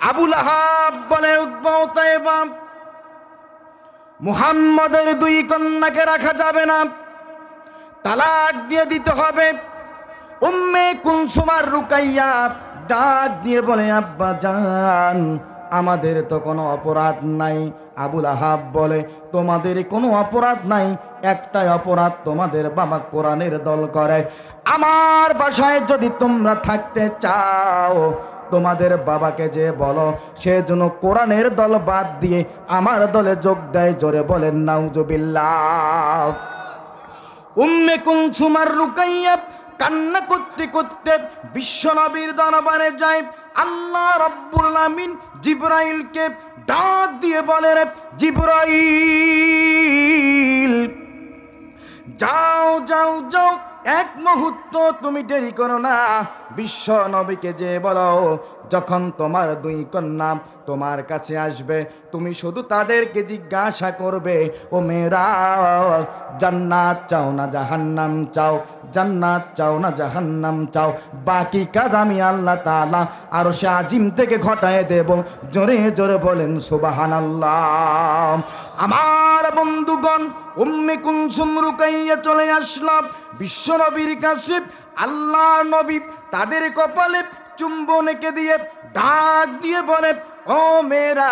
আবুল আহাব বলে উতবা উতাইবা মুহাম্মাদের দুই কন্যাকে রাখা যাবে না, তালাক দিয়ে দিতে হবে। উম্মে কুলসুম আর রুকাইয়া ডাক দিয়ে বলে আব্বা জান আমাদের তো কোনো অপরাধ নাই। আবুল আহাব বলে তোমাদের কোনো অপরাধ নাই, একটাই অপরাধ, তোমাদের বাবা কোরআনের দল করে। আমার বাসায় যদি তোমরা থাকতে চাও তোমাদের বাবাকে যে বলো সে যেন কোরআনের দল বাদ দিয়ে আমার দলে যোগ দেয়। জোরে বলেন নাউজুবিল্লাহ। উম্মে কুলসুম আর রুকাইয়া কান্না করতে করতে বিশ্বনবীর দরবারে যায়। আল্লাহ রাব্বুল আমিন জিবরাইলকে ডাক দিয়ে বলে রে জিবরাইল যাও যাও যাও, এক মুহূর্ত তুমি দেরি করো না। বিশ্ব নবীকে যে বলো যখন তোমার দুই কন্যা তোমার কাছে আসবে তুমি শুধু তাদেরকে জিজ্ঞাসা করবে ও মেয়েরা জান্নাত চাও না জাহান্নাম চাও, জান্নাত চাও না জাহান্নাম চাও, বাকি কাজ আমি আল্লাহ তাআলা আরশে আজিম থেকে ঘটায় দেব। জোরে জোরে বলেন সুবহানাল্লাহ। আমার বন্ধুগণ উম্মে কুলসুম রুকাইয়া চলে আসলাম বিশ্ব নবীর কাছে। আল্লাহ নবী তাদের কপালে চুম্বন এঁকে দিয়ে ডাক দিয়ে বলে ও মেয়েরা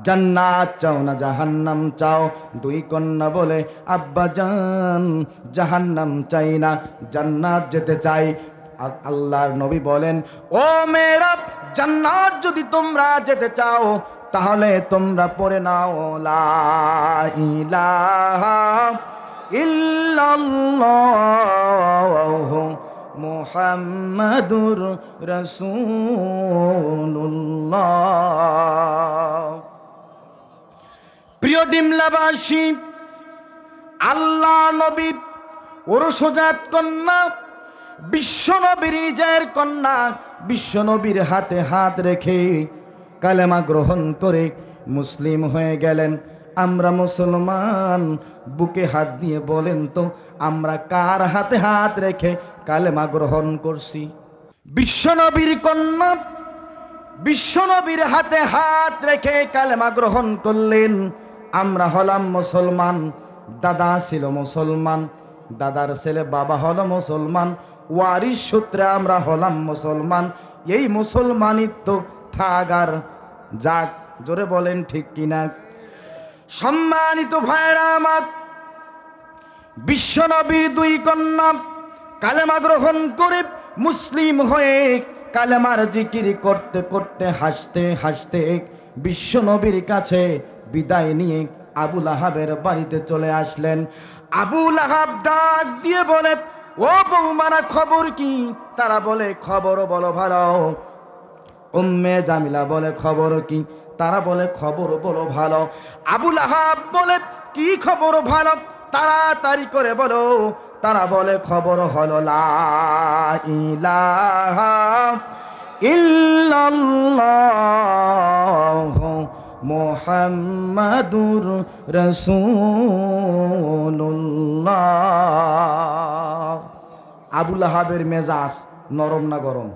জান্নাত চাও না জাহান্নাম চাও? দুই কন্যা বলে আব্বা জান জাহান্নাম চাই না, জান্নাত যেতে চাই। আল্লাহর নবী বলেন ও মেয়েরা জান্নাত যদি তোমরা যেতে চাও তাহলে তোমরা পড়ে নাও লা ইলাহা ইল্লাল্লাহু মুহাম্মাদুর রাসূলুল্লাহ। প্রিয় ডিমলাবাসী, আল্লাহ নবী ওরসজাত কন্যা বিশ্বনবীর নিজের কন্যা বিশ্বনবীর হাতে হাত রেখে কালেমা গ্রহণ করে মুসলিম হয়ে গেলেন। আমরা মুসলমান, বুকে হাত দিয়ে বলেন তো আমরা কার হাতে হাত রেখে কালেমা গ্রহণ করছি? বিশ্বনবীর কন্যা বিশ্বনবীর হাতে হাত রেখে কালেমা গ্রহণ করলেন। আমরা হলাম মুসলমান, দাদা ছিল মুসলমান, দাদার ছেলে বাবা হলো মুসলমান, ওয়ারিশ সূত্রে আমরা হলাম মুসলমান। এই মুসলমানিত্ব থাকার যাক। জোরে বলেন ঠিক কিনা? সম্মানিত ভাইরা আমার, বিশ্বনবীর দুই কন্যা কালেমা গ্রহণ করে মুসলিম হয়ে কালেমার জিকির করতে করতে হাসতে হাসতে বিশ্বনবীর কাছে বিদায় নিয়ে আবুল আহাবের বাড়িতে চলে আসলেন। আবুল আহাব ডাক দিয়ে বলে ও বৌমারা খবর কি? তারা বলে খবর বলো ভালো। উম্মে জামিলা বলে খবর কি? তারা বলে খবর বলো ভালো। আবুল আহাব বলে কি খবর ভালো? তাড়াতাড়ি করে বলো। তারা বলে খবর হলো লা ইলাহা ইল্লাল্লাহু মুহাম্মাদুর রাসূলুল্লাহ। আবুল আহাবের মেজাজ নরম না গরম?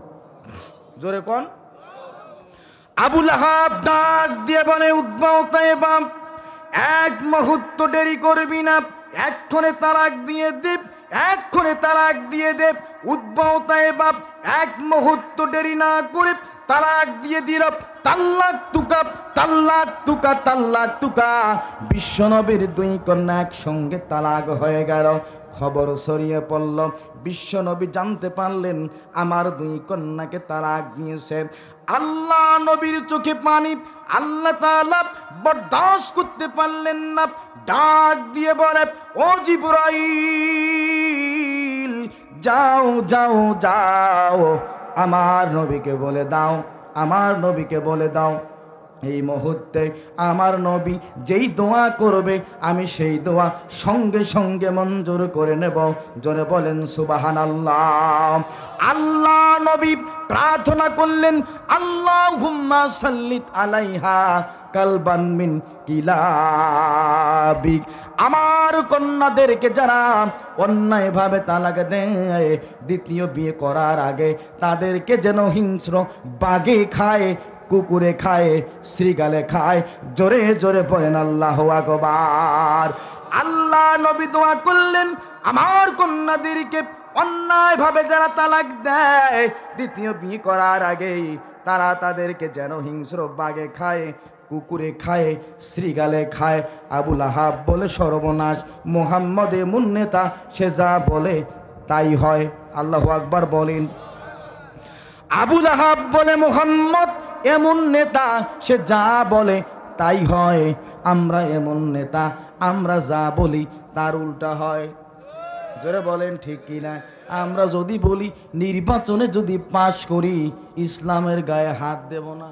জোরে কোন? আবুল আহাব ডাক দিয়ে বলে উতবা উতাইবা এক মুহূর্ত দেরি করবি না, এক্ষণে তালাক দিয়ে দেব, এক্ষণে তালাক দিয়ে দেব। উতবা উতাইবা এক মুহূর্ত দেরি না করে তালাক দিয়ে দিল। তাল্লাক তুকা তাল্লাক তুকা তাল্লাক তুকা। বিশ্বনবীর দুই কন্যা একসঙ্গে তালাক হয়ে গেল। খবর ছড়িয়ে পড়ল। বিশ্বনবী জানতে পারলেন আমার দুই কন্যাকে তালাক দিয়েছে। আল্লাহ নবীর চোখে পানি। আল্লাহ তাআলা বরদাস্ত করতে পারলেন না। ডাক দিয়ে বলে ও জিবরাইল যাও যাও যাও, আমার নবীকে বলে দাও, আমার নবীকে বলে দাও এই মুহূর্তে আমার নবী যেই দোয়া করবে আমি সেই দোয়া সঙ্গে সঙ্গে মঞ্জুর করে নেব। জোরে বলেন সুবহানাল্লাহ। আল্লাহ নবী প্রার্থনা করলেন আল্লাহুম্মা সাল্লিত আলাইহা কালবান মিন কিলাবিক। আমার কন্যাদেরকে যারা অন্যায়ভাবে তালাক দেয়, দ্বিতীয় বিয়ে করার আগে তাদেরকে যেন হিংস্র বাঘে খায়, কুকুরে খায়, শ্রীগালে খায়। জোরে জোরে বলেন আল্লাহু আকবার। আল্লাহ নবী দোয়া করলেন, আমার কন্যাদেরকে অন্যায়ভাবে যারা তালাক দেয় দ্বিতীয় বিয়ে করার আগেই, তারা তাদেরকে যেন হিংস্র বাঘে খায়, কুকুরে খায়, শ্রীগালে খায়। আবুল আহাব বলে সর্বনাশ, মুহাম্মদ এমন নেতা, সে যা বলে তাই হয়। আল্লাহু আকবার বলেন। আবুল আহাব বলে মুহাম্মদ এমন নেতা, সে যা বলে তাই হয়। আমরা এমন নেতা, আমরা যা বলি তার উল্টা হয়। জোরে বলেন ঠিক কিনা? আমরা যদি বলি নির্বাচনে যদি পাশ করি ইসলামের গায়ে হাত দেব না,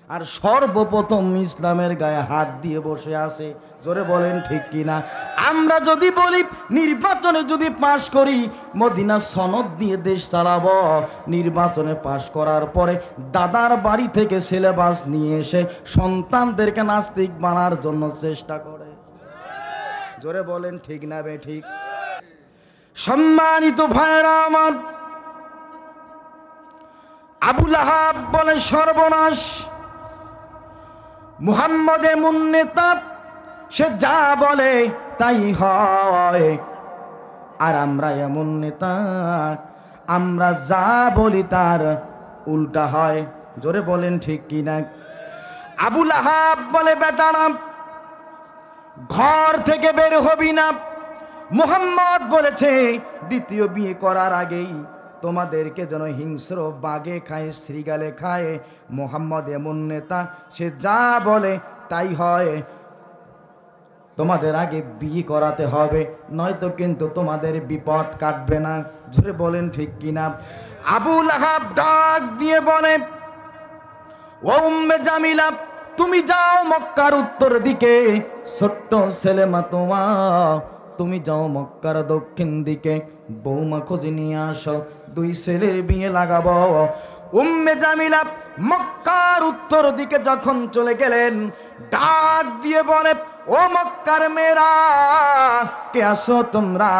আর সর্বপ্রথম ইসলামের গায়ে হাত দিয়ে বসে আছে। জোরে বলেন ঠিক কিনা? আমরা যদি বলি নির্বাচনে যদি পাশ করি মদিনা সনদ দিয়ে দেশ চালাবো, নির্বাচনে পাশ করার পরে দাদার বাড়ি থেকে সিলেবাস নিয়ে এসে সন্তানদেরকে নাস্তিক বানার জন্য চেষ্টা করে। জোরে বলেন ঠিক না বে ঠিক? সম্মানিত ভাইরা আমার, আবুল আহাব বলে সর্বনাশ, মুহাম্মদ এমন নেতা, সে যা বলে তাই হয়। আর আমরা এমন নেতা, আমরা যা বলি তার উল্টা হয়। জোরে বলেন ঠিক কিনা? আবুল আহাব বলে বেটারা ঘর থেকে বের হবি না। মুহাম্মদ বলেছে দ্বিতীয় বিয়ে করার আগেই তোমাদেরকে যেন হিংস্র বাঘে খায়, শ্রীগালে খায়। মুহাম্মদ এমন নেতা, সে যা বলে তাই হয়। তোমাদের আগে বিয়ে করাতে হবে, নয়তো কিন্তু তোমাদের বিপদ কাটবে না। জোরে বলেন ঠিক কিনা? আবুল আহাব ডাক দিয়ে বলে, ও উম্মে জামিলা, তুমি যাও মক্কার উত্তর দিকে, ছোট্ট ছেলে মা তোমার, তুমি যাও মক্কার দক্ষিণ দিকে, বৌমা খোঁজে নিয়ে আসো, দুই ছেলের বিয়ে লাগাবো। উম্মে জামিলা মক্কার উত্তর দিকে যখন চলে গেলেন, ডাক দিয়ে বলে, ও মক্কার মেয়েরা, কে আসো তোমরা?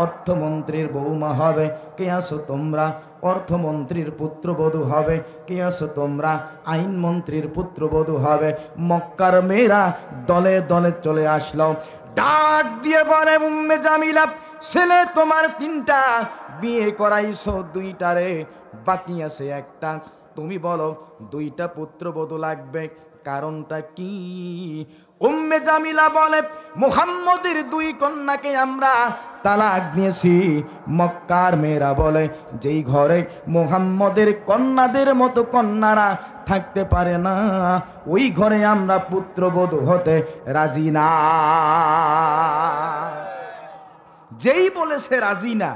অর্থমন্ত্রীর বৌমা হবে। কে আসো তোমরা? অর্থমন্ত্রীর পুত্রবধূ হবে। কে আসো তোমরা? আইনমন্ত্রীর পুত্রবধূ হবে। মক্কার মেয়েরা দলে দলে চলে আসলো। ডাক দিয়ে বলে, উম্মে জামিলা, ছেলে তোমার তিনটা, বিয়ে করাইছো দুইটারে, বাকি আছে একটা। তুমি বলো দুইটা পুত্রবধূ লাগবে, কারণটা কি? উম্মে জামিলা বলে, মুহাম্মদের দুই কন্যাকে আমরা তালাক দিয়েছি। মক্কার মেয়েরা বলে, যেই ঘরে মুহাম্মদের কন্যাদের মতো কন্যারা থাকতে পারে না, ওই ঘরে আমরা পুত্রবধূ হতে রাজি না। যেই বলেছে রাজি না,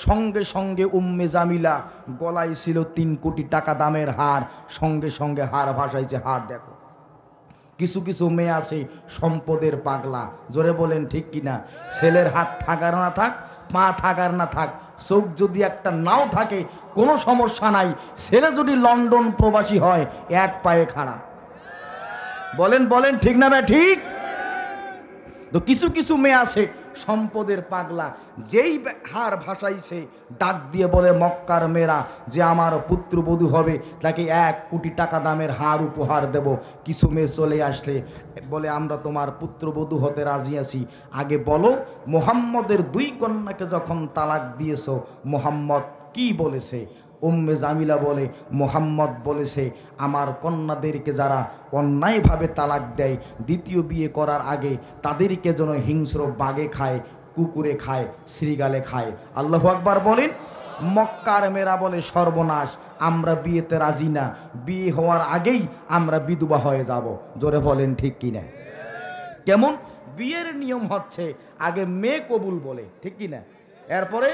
সঙ্গে সঙ্গে উম্মে জামিলা গলায় ছিল 3 কোটি টাকা দামের হার, সঙ্গে সঙ্গে হার ভাসাইছে। হার দেখো, কিছু কিছু মেয়ে আছে সম্পদের পাগলা। জোরে বলেন ঠিক কিনা? ছেলের হাত থাকার না থাক, পা থাকার না থাক, চোখ যদি একটা নাও থাকে কোনো সমস্যা নাই। ছেলে যদি লন্ডন প্রবাসী হয়, এক পায়ে খাড়া। বলেন বলেন ঠিক না ভাই? ঠিক। তো কিছু কিছু মেয়ে আছে সম্পদের পাগলা, যেই হার ভাসাইছে ডাক দিয়ে বলে মক্কার মেয়েরা যে আমার পুত্রবধূ হবে, তাকে 1 কোটি টাকা দামের হার উপহার দেব। কিছু মেয়ে চলে আসলে বলে, আমরা তোমার পুত্রবধূ হতে রাজি আছি। আগে বলো, মুহাম্মদের 2 কন্যাকে যখন তালাক দিয়েছো, মুহাম্মদ কি বলেছে? উম্মে জামিলা বলে, মুহাম্মদ বলেছে আমার কন্যাদেরকে যারা অন্যায়ভাবে তালাক দেয় দ্বিতীয় বিয়ে করার আগে, তাদেরকে যেন হিংস্র বাঘে খায়, কুকুরে খায়, শ্রীগালে খায়। আল্লাহু আকবার বলেন। মক্কার মেয়েরা বলে, সর্বনাশ, আমরা বিয়েতে রাজি না, বিয়ে হওয়ার আগেই আমরা বিধবা হয়ে যাব। জোরে বলেন ঠিক কিনা? কেমন বিয়ের নিয়ম হচ্ছে, আগে মেয়ে কবুল বলে, ঠিক কিনা? এরপরে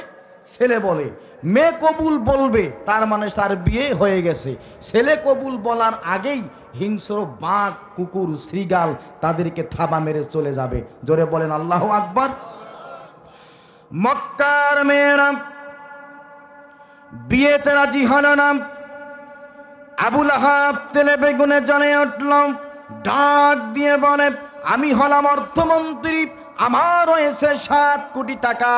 ছেলে বলে। মেয়ে কবুল বলবে তার মানে তার বিয়ে হয়ে গেছে। ছেলে কবুল বলার আগেই হিংস্র বাঘ, কুকুর, শ্রীগাল তাদেরকে থাবা মেরে চলে যাবে। জোরে বলেন আল্লাহু আকবার। মক্কার মেয়েরা বিয়েতে রাজি হল না। আবু লাহাব তেলে বেগুনে জ্বলে উঠল, ডাক দিয়ে বলে, আমি হলাম অর্থমন্ত্রী, আমার রয়েছে 7 কোটি টাকা।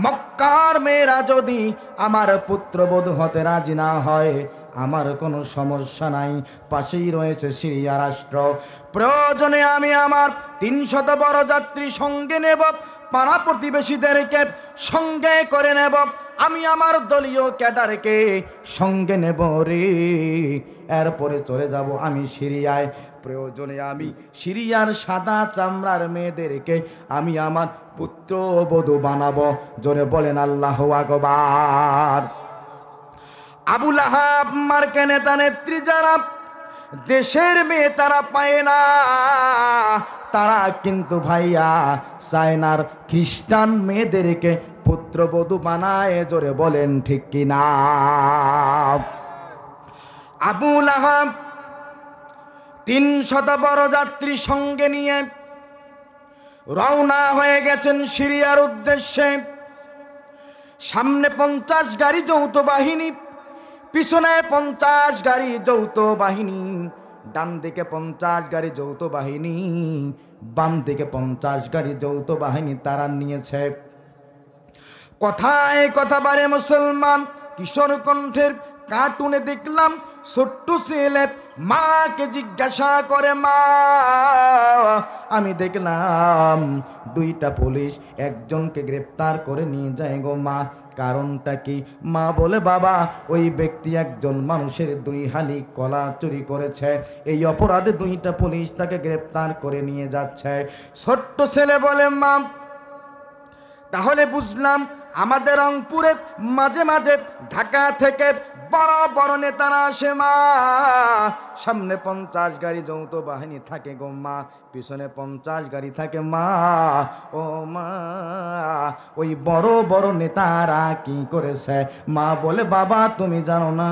মক্কার মেয়েরা যদি আমার পুত্রবধূ হতে রাজি না হয়, আমার কোনো সমস্যা নাই, পাশেই রয়েছে সিরিয়া রাষ্ট্র। প্রয়োজনে আমি আমার 300 বড় যাত্রী সঙ্গে নেব, পাড়া প্রতিবেশীদেরকে সঙ্গে করে নেব, আমি আমার দলীয় ক্যাডারকে সঙ্গে নেব রে। এরপরে চলে যাব আমি সিরিয়ায়। প্রয়োজনে আমি সিরিয়ার সাদা চামড়ার মেয়েদেরকে আমি আমার পুত্রবধূ বানাবো। জোরে বলেন আল্লাহু আকবার। আবু লাহাব মার্কা নেতা নেত্রী যারা, দেশের মেয়ে তারা পায় না, তারা কিন্তু ভাইয়া চায়নার খ্রিস্টান মেয়েদেরকে পুত্রবধূ বানায়। জোরে বলেন ঠিক কিনা? আবু লাহাব 300 বড় যাত্রী সঙ্গে নিয়ে রওনা হয়ে গেছেন সিরিয়ার উদ্দেশ্যে। সামনে 50 গাড়ি যৌথ বাহিনী, পিছনে 50 গাড়ি যৌথ বাহিনী, ডান দিকে 50 গাড়ি যৌথ বাহিনী, বাম দিকে 50 গাড়ি যৌথ বাহিনী তারা নিয়েছে। কথায় কথা বারে মুসলমান, কিশোর কণ্ঠের কার্টুনে দেখলাম ছোট্ট ছেলে মাকে জিজ্ঞাসা করে, মা আমি দেখলাম 2টা পুলিশ একজনকে গ্রেপ্তার করে নিয়ে যায় গো মা, কারণটা কি? মা বলে, বাবা ওই ব্যক্তি একজন মানুষের 2 হালি কলা চুরি করেছে, এই অপরাধে 2টা পুলিশ তাকে গ্রেপ্তার করে নিয়ে যাচ্ছে। ছোট্ট ছেলে বলে, মা তাহলে বুঝলাম আমাদের রংপুরে মাঝে মাঝে ঢাকা থেকে বড় বড় নেতারা আসে মা, সামনে 50 গাড়ি যৌথ বাহিনী থাকে গো মা, পিছনে 50 গাড়ি থাকে মা। ও মা ওই বড় বড় নেতারা কি করেছে? মা বলে, বাবা তুমি জানো না,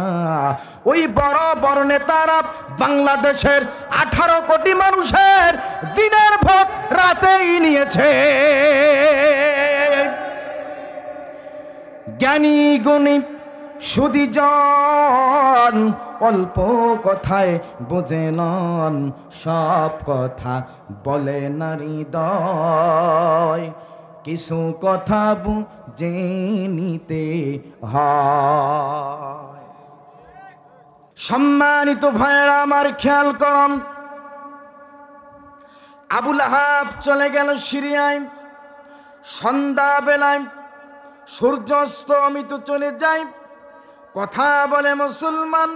ওই বড় বড় নেতারা বাংলাদেশের 18 কোটি মানুষের দিনের ভোট রাতেই নিয়েছে। জ্ঞানী গুণী সুদীজন অল্প কথায় বোঝে নন, সব কথা বলে না হৃদয়, কিছু কথা বুঝে নিতে হয়। সম্মানিত ভাইয়েরা আমার, খেয়াল করুন, আবু লাহাব চলে গেল সিরিয়ায়। সন্ধ্যা বেলায় সূর্যাস্ত অমিত চলে যায়। কথা বলে মুসলমান,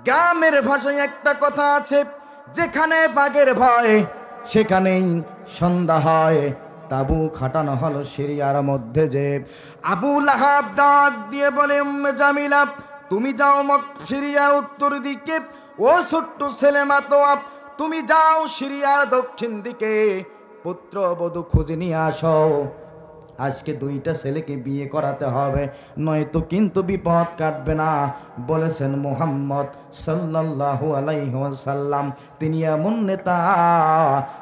গ্রামের ভাষায় একটা কথা আছে, যেখানে বাঘের ভয় সেখানেই সন্ধ্যা হয়। তাবু খাটানো হলো সিরিয়ার মধ্যে। যে আবু লাহাব ডাক দিয়ে বলে, উম্মে জামিলা তুমি যাও সিরিয়ার উত্তর দিকে, ও ছোট্ট ছেলে মাতোয়া তুমি যাও সিরিয়ার দক্ষিণ দিকে, পুত্রবধূ খুঁজে নিয়ে আসো। আজকে 2টা ছেলেকে বিয়ে করাতে হবে, নয়তো কিন্তু বিপদ কাটবে না। বলেছেন মুহাম্মদ সাল্লাল্লাহু আলাইহি ওয়াসাল্লাম, তিনি এমন নেতা,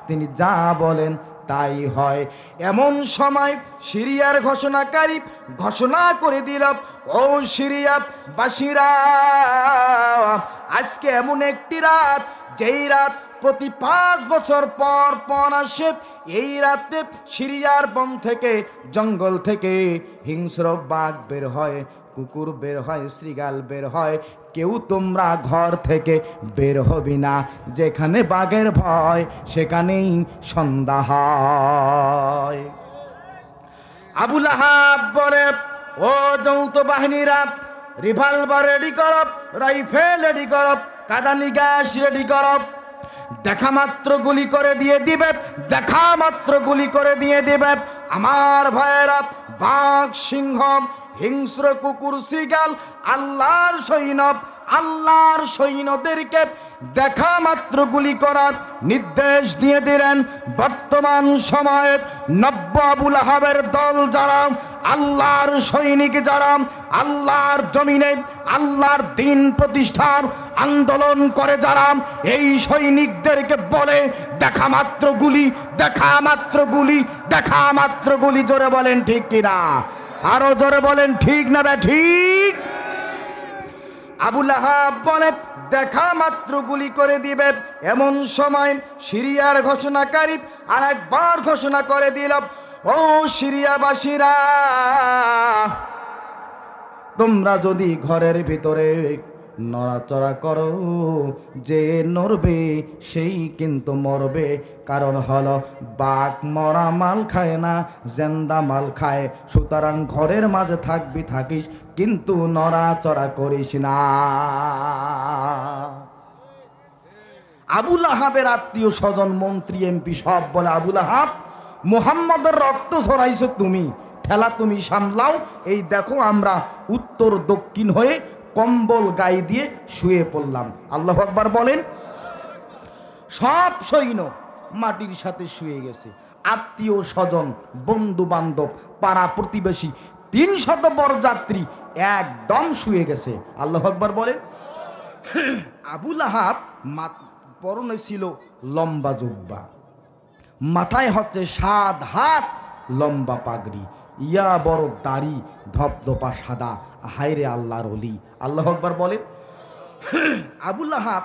তিনি যা বলেন তাই হয়। এমন সময় সিরিয়ার ঘোষণাকারী ঘোষণা করে দিল, ও সিরিয়া বাসীরা, আজকে এমন একটি রাত, যেই রাত প্রতি 5 বছর পর পর আসে। এই রাতে সিরিয়ার বন থেকে, জঙ্গল থেকে হিংস্র বাঘ বের হয়, কুকুর বের হয়, শ্রীগাল বের হয়, কেউ তোমরা ঘর থেকে বের হবি না। যেখানে বাঘের ভয় সেখানেই সন্ধ্যা হয়। আবু লাহাব বলে, ও যৌথ বাহিনীরা, রিভলভার রেডি করো, রাইফেল রেডি করো, কাঁদানি গ্যাস রেডি করো। দেখা মাত্র গুলি করে দিয়ে দিবে, দেখা মাত্র গুলি করে দিয়ে দিবে। আমার ভাইয়েরা, বাঘ, সিংহ, হিংস্র কুকুর, শ্রীগাল, আল্লাহর সৈন্য, আল্লাহর সৈন্যদেরকে দেখা মাত্র গুলি করার নির্দেশ দিয়ে দিলেন। বর্তমান সময়ে নব্য আবু লাহাবের দল যারা, আল্লাহর সৈনিক যারা আল্লাহর জমিনে আল্লাহর দ্বীন প্রতিষ্ঠার আন্দোলন করে যারা, এই সৈনিকদেরকে বলে, দেখা মাত্র গুলি, দেখা মাত্র গুলি, দেখা মাত্র গুলি। জোরে বলেন ঠিক কিনা? আরো জোরে বলেন ঠিক না ঠিক? আবু লাহাব বলে দেখা মাত্র গুলি করে দিবে। এমন সময় সিরিয়ার ঘোষণাকারী আর একবার ঘোষণা করে দিল, ও সিরিয়াবাসীরা, তোমরা যদি ঘরের ভিতরে নড়াচড়া করো, যে নড়বে সেই কিন্তু মরবে। কারণ হলো বাঘ মরা মাল খায় না, জেন্দা মাল খায়। সুতরাং ঘরের মাঝে থাকবি থাকিস, কিন্তু নড়াচড়া করিস না। আবু লাহাবের আত্মীয় স্বজন, মন্ত্রী, এমপি সব বলে, আবু লাহাব, মুহাম্মদের রক্ত ঝরাইছো তুমি, ঠেলা তুমি সামলাও। এই দেখো আমরা উত্তর দক্ষিণ হয়ে কম্বল গায়ে দিয়ে শুয়ে পড়লাম। আল্লাহু আকবার বলেন। সব সৈন্য মাটির সাথে শুয়ে গেছে, আত্মীয় স্বজন, বন্ধু বান্ধব, পাড়া প্রতিবেশী, 300 বরযাত্রী একদম শুয়ে গেছে। আল্লাহু আকবার বলেন। আবু লাহাব পরনে ছিল লম্বা জুব্বা, মাথায় হচ্ছে 7 হাত লম্বা পাগড়ি, ইয়া বড় দাড়ি, ধপধপা সাদা, হায়রে আল্লাহর ওলি। আল্লাহু আকবার বলেন। আবু লাহাব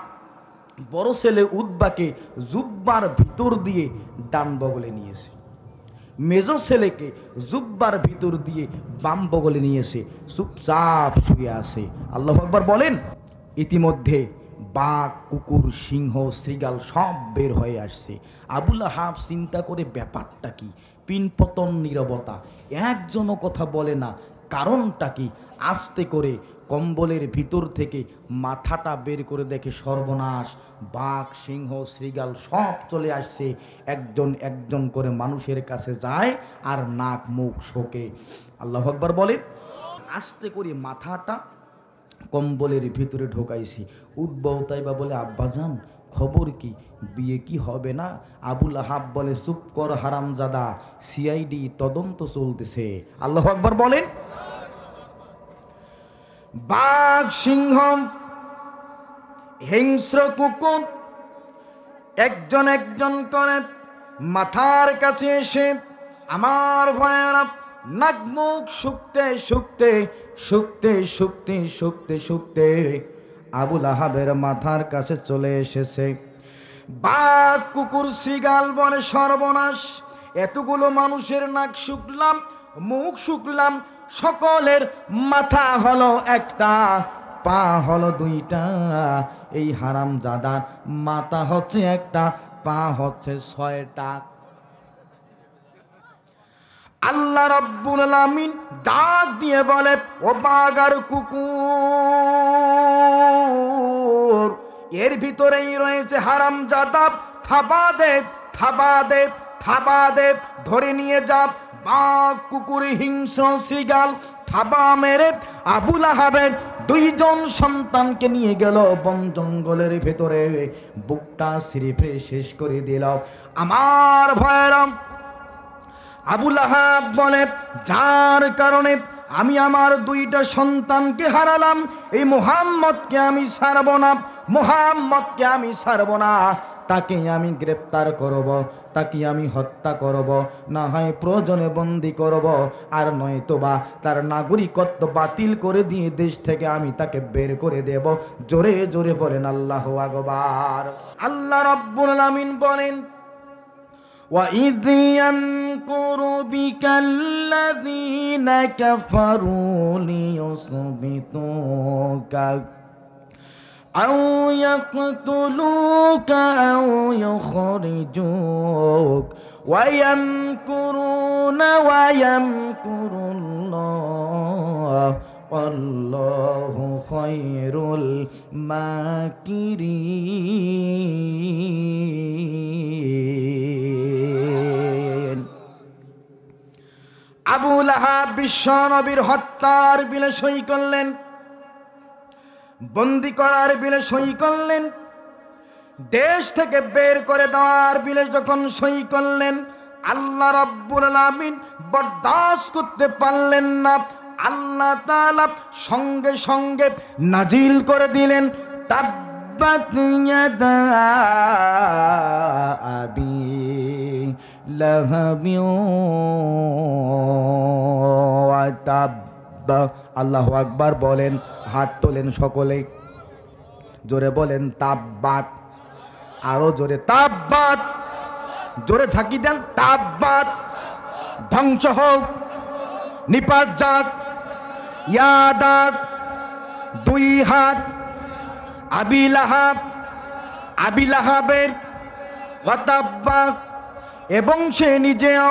বড় ছেলে উতবাকে জুব্বার ভিতর দিয়ে ডান বগলে নিয়েছে, মেজো ছেলেকে জুব্বার ভিতর দিয়ে বাম বগলে নিয়েছে, চুপচাপ শুয়ে আছে। আল্লাহু আকবার বলেন। ইতিমধ্যে বাঘ, কুকুর, সিংহ, শৃগাল সব বের হয়ে আসছে। আবু লাহাব চিন্তা করে ব্যাপারটা কি, পিনপতন নীরবতা, একজনও কথা বলে না, কারণটা কি? আস্তে করে কম্বলের ভিতর থেকে মাথাটা বের করে দেখে সর্বনাশ, বাঘ, সিংহ, শৃগাল সব চলে আসছে। একজন একজন করে মানুষের কাছে যায় আর নাক মুখ শোকে। আল্লাহু আকবার বলে। আস্তে করে মাথাটা কম্বলের ভিতরে ঢোকাইছি। উদ্বহতাইবা বলে, আব্বাজান খবর কি, বিয়ে কি হবে না? আবু লাহাব বলে, চুপ কর হারামজাদা, সিআইডি তদন্ত চলতেছে। আল্লাহু আকবার বলেন। বাঘ, সিংহ, হিংস্র কুকুর একজন একজন করে মাথার কাছে এসে আমার ভয়ানক নাক মুখ শুকতে শুকতে শুকতে শুকতে শুকতে শুকতে আবু লাহাবের মাথার কাছে চলে এসেছে। বাঘ, কুকুর, শৃগাল বলে, সর্বনাশ, এতগুলো মানুষের নাক শুকলাম, মুখ শুকলাম, সকলের মাথা হলো একটা, পা হলো 2টা, এই হারামজাদার মাথা হচ্ছে একটা, পা হচ্ছে 6টা। আল্লাহ রাব্বুল আলামিন ডাক দিয়ে বলে, ও বাঘ আর কুকুর, এর ভিতরেই রয়েছে হারামজাদা, থাবা দে, থাবা দে, থাবা দে, ধরে নিয়ে যা। বাঘ, কুকুর, হিংস্র, শৃগাল থাবা মেরে আবু লাহাবের 2জন সন্তানকে নিয়ে গেল বন জঙ্গলের ভেতরে, বুকটা ছিঁড়ে শেষ করে দিল। আমার ভয়রাম আবু লাহাব বলে, যার কারণে আমি আমার 2টা সন্তানকে হারালাম, এই মুহাম্মদকে আমি ছাড়ব না, মুহাম্মদকে আমি ছাড়ব না, তাকে আমি গ্রেপ্তার করব, তাকে আমি হত্যা করব, না হয় প্রয়োজনে বন্দি করব, আর নয়তোবা তার নাগরিকত্ব বাতিল করে দিয়ে দেশ থেকে আমি তাকে বের করে দেব। জোরে জোরে বলেন আল্লাহু আকবার। আল্লাহ রাব্বুল আলামিন বলেন, وَإِذْ يَمْكُرُ بِكَ الَّذِينَ كَفَرُوا لِيُثْبِتُوكَ أَوْ يَقْتُلُوكَ أَوْ يُخْرِجُوكَ وَيَمْكُرُونَ وَيَمْكُرُ اللَّهُ وَاللَّهُ خَيْرُ الْمَاكِرِينَ। আবু লাহাব বিশ্ব নবীর হত্যার বিলে সই করলেন, বন্দি করার বিলে সই করলেন, দেশ থেকে বের করে দেওয়ার বিলে যখন সই করলেন, আল্লাহ রাব্বুল আলামিন বরদাস্ত করতে পারলেন না। আল্লাহ তাআলা সঙ্গে সঙ্গে নাজিল করে দিলেন, তাব্বাত ইয়াদা আবি লাহাবি ওয়া তাব। আল্লাহু আকবার বলেন। হাত তোলেন সকলে, জোরে বলেন তাব্বাত। আরো জোরে তাব্বাত, জোরে ঝাঁকি দেন তাব্বাত। ধ্বংস হোক, নিপাত যাক, ইয়াদাত। দুই হাত আবি লাহাব, আবি লাহাবের ওয়াতাব্বা, এবং সে নিজেও।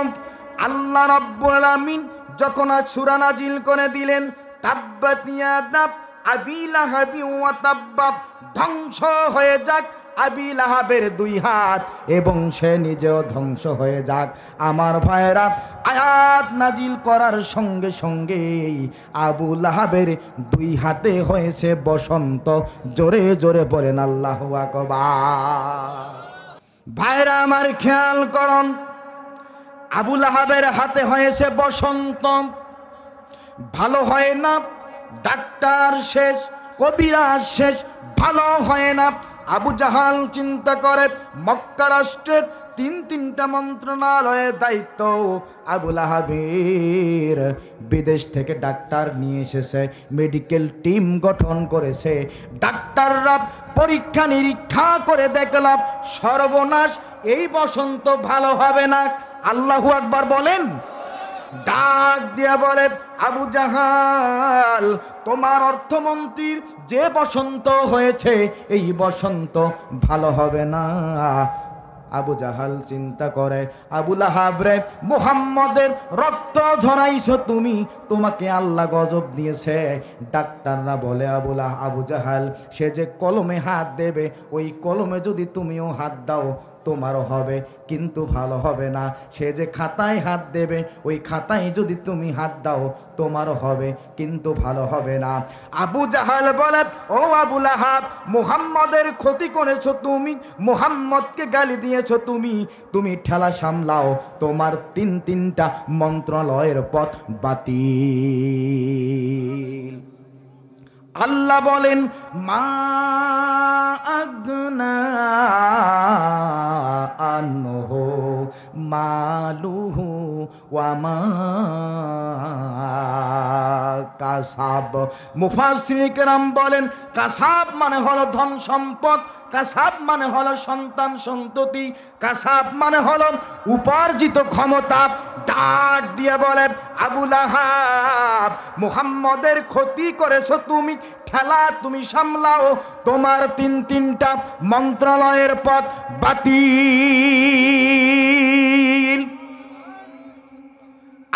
আল্লাহ রাব্বুল আলামিন যখন সূরা নাজিল করে দিলেন তাব্বাত ইয়াদা আবি লাহাবি ওয়া তাব্বা, ধ্বংস হয়ে যাক আবি লাহাবের দুই হাত, এবং সে নিজেও ধ্বংস হয়ে যাক। আমার ভাইরা, আয়াত নাজিল করার সঙ্গে সঙ্গেই আবু লাহাবের দুই হাতে হয়েছে বসন্ত। জোরে জোরে বলেন আল্লাহু আকবার। ভাইরা আমার খেয়াল করুন, আবু লাহাবের হাতে হয়েছে বসন্ত। ভালো হয় না, ডাক্তার শেষ, কবিরাজ শেষ, ভালো হয় না। আবু জাহাল চিন্তা করে মক্কা রাষ্ট্রের তিনটা মন্ত্রণালয়ের দায়িত্ব আবু লাহাবের। বিদেশ থেকে ডাক্তার নিয়ে এসেছে, মেডিকেল টিম গঠন করেছে। ডাক্তাররা পরীক্ষা নিরীক্ষা করে দেখলাম সর্বনাশ, এই বসন্ত ভালো হবে না। আল্লাহু আকবার বলেন। ডাক দিয়া বলে, আবু জাহাল, তোমার অর্থমন্ত্রীর যে বসন্ত হয়েছে, এই বসন্ত ভালো হবে না। আবু জাহাল চিন্তা করে, আবু লাহাব রে, মুহাম্মদের রক্ত ঝরাইছো তুমি, তোমাকে আল্লাহ গজব দিয়েছে। ডাক্তাররা বলে, আবু জাহাল, সে যে কলমে হাত দেবে, ওই কলমে যদি তুমিও হাত দাও তোমারও হবে, কিন্তু ভালো হবে না। সে যে খাতায় হাত দেবে, ওই খাতায় যদি তুমি হাত দাও তোমারও হবে, কিন্তু ভালো হবে না। আবু জাহাল বলে, ও আবু লাহাব, মুহাম্মদের ক্ষতি করেছো তুমি, মুহাম্মদকে গালি দিয়েছো তুমি, তুমি ঠেলা সামলাও, তোমার তিনটা মন্ত্রণালয়ের পথ বাতিল। আল্লাহ বলেন, মা আগনা আনহু মালুহু ওয়া মা কাসাব। মুফাসসিরিন কেরাম বলেন, কাসাব মানে হলো ধন সম্পদ, কাসাব মানে হলো সন্তান সন্ততি, কাসাব মানে হলো উপার্জিত ক্ষমতা। ডাক দিয়ে বলে, আবু লাহাব, মুহাম্মদের ক্ষতি করেছো তুমি, ঠেলা তুমি সামলাও, তোমার তিনটা মন্ত্রণালয়ের পথ বাতিল।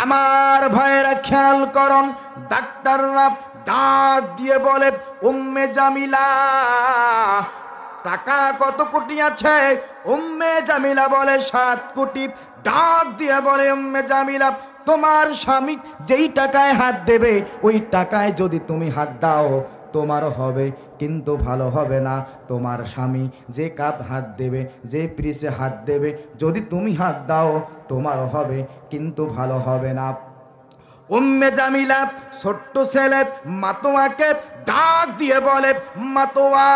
আমার ভাইয়েরা খেয়াল করুন, ডাক্তাররা ডাক দিয়ে বলে, উম্মে জামিলা, টাকা কত কোটি আছে? উম্মে জামিলা বলে 7 কোটি। ডাক দিয়ে বলে, উম্মে জামিলা, তোমার স্বামী যেই টাকায় হাত দেবে, ওই টাকায় যদি তুমি হাত দাও তোমারও হবে, কিন্তু ভালো হবে না। তোমার স্বামী যে কাপ হাত দেবে, যে পিরিচে হাত দেবে, যদি তুমি হাত দাও তোমারও হবে, কিন্তু ভালো হবে না। উম্মে জামিলা ছোট্ট ছেলে মাতোয়াকে ডাক দিয়ে বলে, মাতোয়া,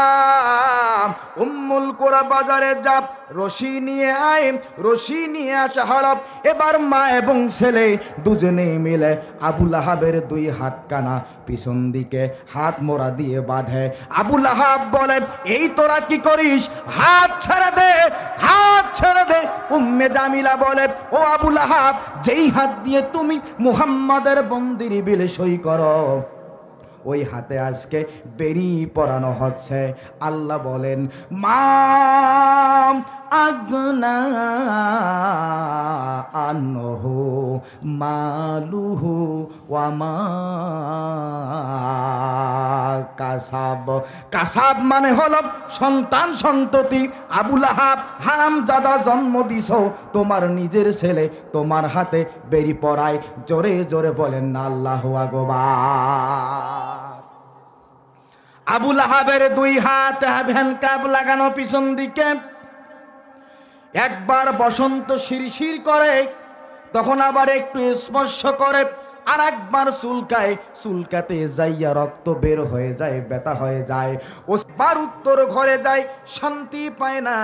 উম্মুল কোরা বাজারে যা, রশি নিয়ে আয়। রশি নিয়ে আসা হলো। এবার মা এবং ছেলে দুজনেই মিলে আবু লাহাবের 2 হাত কানা পিছন দিকে হাত মোড়া দিয়ে বাঁধে। আবু লাহাব বলে, এই তোরা কি করিস? হাত ছেড়ে দে, হাত ছেড়ে দে। উম্মে জামিলা বলে, ও আবু লাহাব, যেই হাত দিয়ে তুমি মুহাম্মাদের বন্দির বিলে সই করো, ওই হাতে আজকে বেরি পরানো হচ্ছে। আল্লাহ বলেন, মা আগনা আনহু মালুহু ওয়া মা কাসাব। কাসাব মানে হলো সন্তান সন্ততি। আবু লাহাব, হারামজাদা, জন্ম দিছো, তোমার নিজের ছেলে তোমার হাতে বেরি পরায়। জোরে জোরে বলেন না আল্লাহু আকবার। আবু লাহাবের 2 হাত হ্যান্ডকাপ লাগানো পিছন দিকে। একবার বসন্ত শিরশির করে, তখন আবার একটু স্পর্শ করে, আর একবার চুলকায়, চুলকাতে যাইয়া রক্ত বের হয়ে যায়, ব্যথা হয়ে যায়। ও একবার উত্তর ঘরে যায় শান্তি পায় না,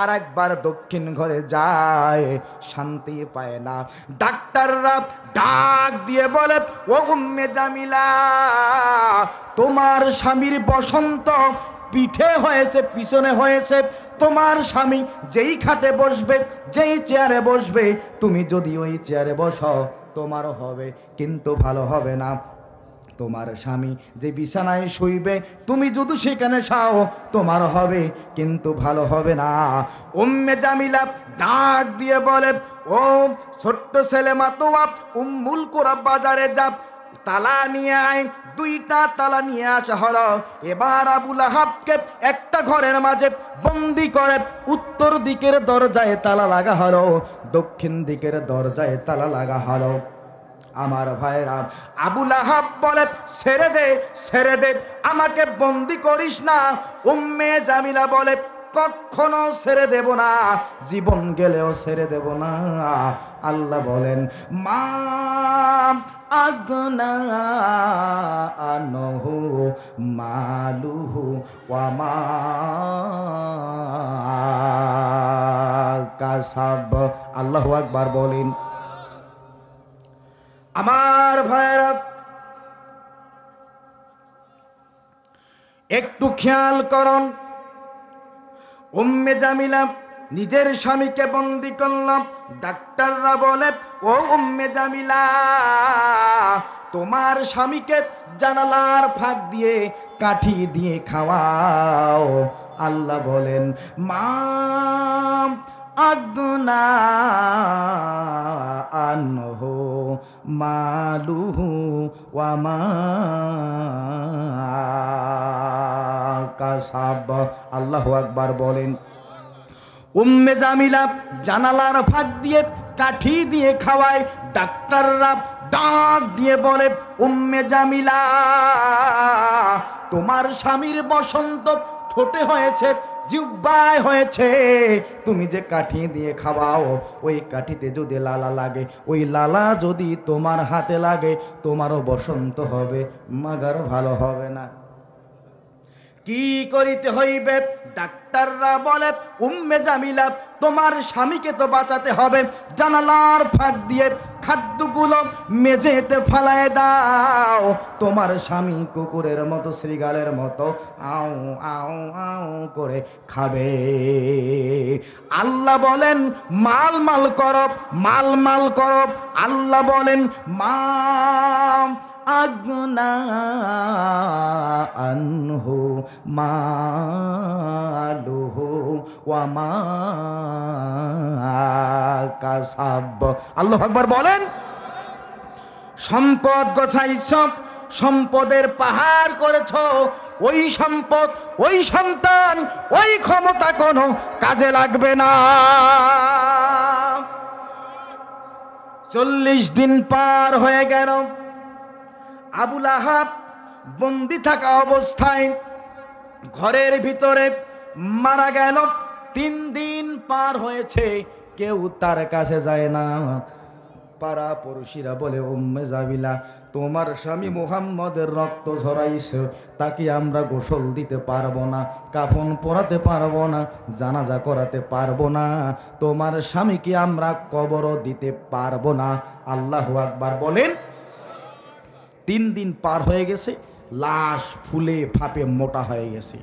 আর একবার দক্ষিণ ঘরে যায় শান্তি পায় না। ডাক্তাররা ডাক দিয়ে বলে, ও উম্মে জামিলা, তোমার স্বামীর বসন্ত পিঠে হয়েছে, পিছনে হয়েছে। তোমার স্বামী যেই খাটে বসবে, যেই চেয়ারে বসবে, তুমি যদি ওই চেয়ারে বসো তোমারও হবে, কিন্তু ভালো হবে না। তোমার স্বামী যে বিছানায় শুইবে, তুমি যদি সেখানে শাও তোমার হবে, কিন্তু ভালো হবে না। উম্মে জামিলা ডাক দিয়ে বলে, ও ছোট্ট ছেলে মাতোয়া, উম্মুল কুরা বাজারে যা, তালা নিয়ে আয়। দুইটা তালা নিয়ে আসা হলো। এবার আবু লাহাবকে একটা ঘরের মাঝে বন্দি করে উত্তর দিকের দরজায় তালা লাগা হলো, দক্ষিণ দিকের দরজায় তালা লাগা হলো। আমার ভাইরা, আবু লাহাব বলে, ছেড়ে দে, ছেড়ে দে, আমাকে বন্দি করিস না। উম্মে জামিলা বলে, কখনো ছেড়ে দেব না, জীবন গেলেও ছেড়ে দেব না। আল্লাহ বলেন, মা আগনা আনহু মালুহু ওয়া মা কাসাব। আল্লাহু আকবার বলেন। আমার ভাইরা, একটু খেয়াল করুন। উম্মে জামিলা নিজের স্বামীকে বন্দি করলাম। ডাক্তাররা বলে, ও উম্মে জামিলা, তোমার স্বামীকে জানালার ফাঁক দিয়ে কাঠি দিয়ে খাওয়াও। আল্লাহ বলেন, মা আগনা আনহু মালুহু ওয়া মা কাসাব। আল্লাহু আকবার বলেন। উম্মে জামিলা জানালার ফাঁক দিয়ে কাঠি দিয়ে খাওয়ায়। ডাক্তাররা ডাক দিয়ে বলে, উম্মে জামিলা, তোমার স্বামীর বসন্ত ঠোঁটে হয়েছে, জিহ্বায় হয়েছে, তুমি যে কাঠি দিয়ে খাওয়াও, ওই কাঠিতে যদি লালা লাগে, ওই লালা যদি তোমার হাতে লাগে, তোমারও বসন্ত হবে, মাগার ভালো হবে না। কি করিতে হইবে? ডাক্তাররা বলে, উম্মে জামিলা, তোমার স্বামীকে তো বাঁচাতে হবে। জানালার ফাঁক দিয়ে খাদ্যগুলো মেঝেতে ফালায় দাও। তোমার স্বামী কুকুরের মতো, শ্রীগালের মতো আও আও আও করে খাবে। আল্লাহ বলেন, মাল মাল করো, মাল মাল করো। আল্লাহ বলেন, মা আগনা আনহু মালুহু ওয়া মা কাসাব। আল্লাহু আকবার বলেন। সম্পদ গোছাইছ, সম্পদের পাহাড় করেছ, ওই সম্পদ, ওই সন্তান, ওই ক্ষমতা কোনো কাজে লাগবে না। 40 দিন পার হয়ে গেল। আবু লাহাব বন্দি থাকা অবস্থায় ঘরের ভিতরে মারা গেল। 3 দিন পার হয়েছে, কেউ তার কাছে যায় না। পাড়া পড়শিরা বলে, উম্মে জামিলা, তোমার স্বামী মুহাম্মদের রক্ত ঝরাইছে, তাকে আমরা গোসল দিতে পারবো না, কাফন পরাতে পারবো না, জানাজা করাতে পারবো না, তোমার স্বামীকে আমরা কবরও দিতে পারবো না। আল্লাহু আকবার বলেন। 3 দিন পার হয়ে গেছে, লাশ ফুলে ফাঁপে মোটা হয়ে গেছে,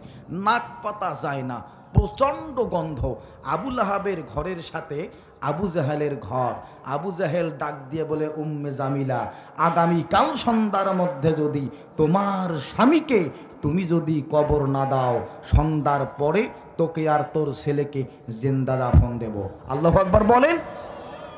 নাক পাতা যায় না, প্রচণ্ড গন্ধ। আবু লাহাবের ঘরের সাথে আবু জাহেলের ঘর। আবু জাহেল ডাক দিয়ে বলে, উম্মে জামিলা, আগামীকাল সন্ধ্যার মধ্যে যদি তোমার স্বামীকে তুমি যদি কবর না দাও, সন্ধ্যার পরে তোকে আর তোর ছেলেকে জিন্দা দাফন দেব। আল্লাহু আকবার বলেন।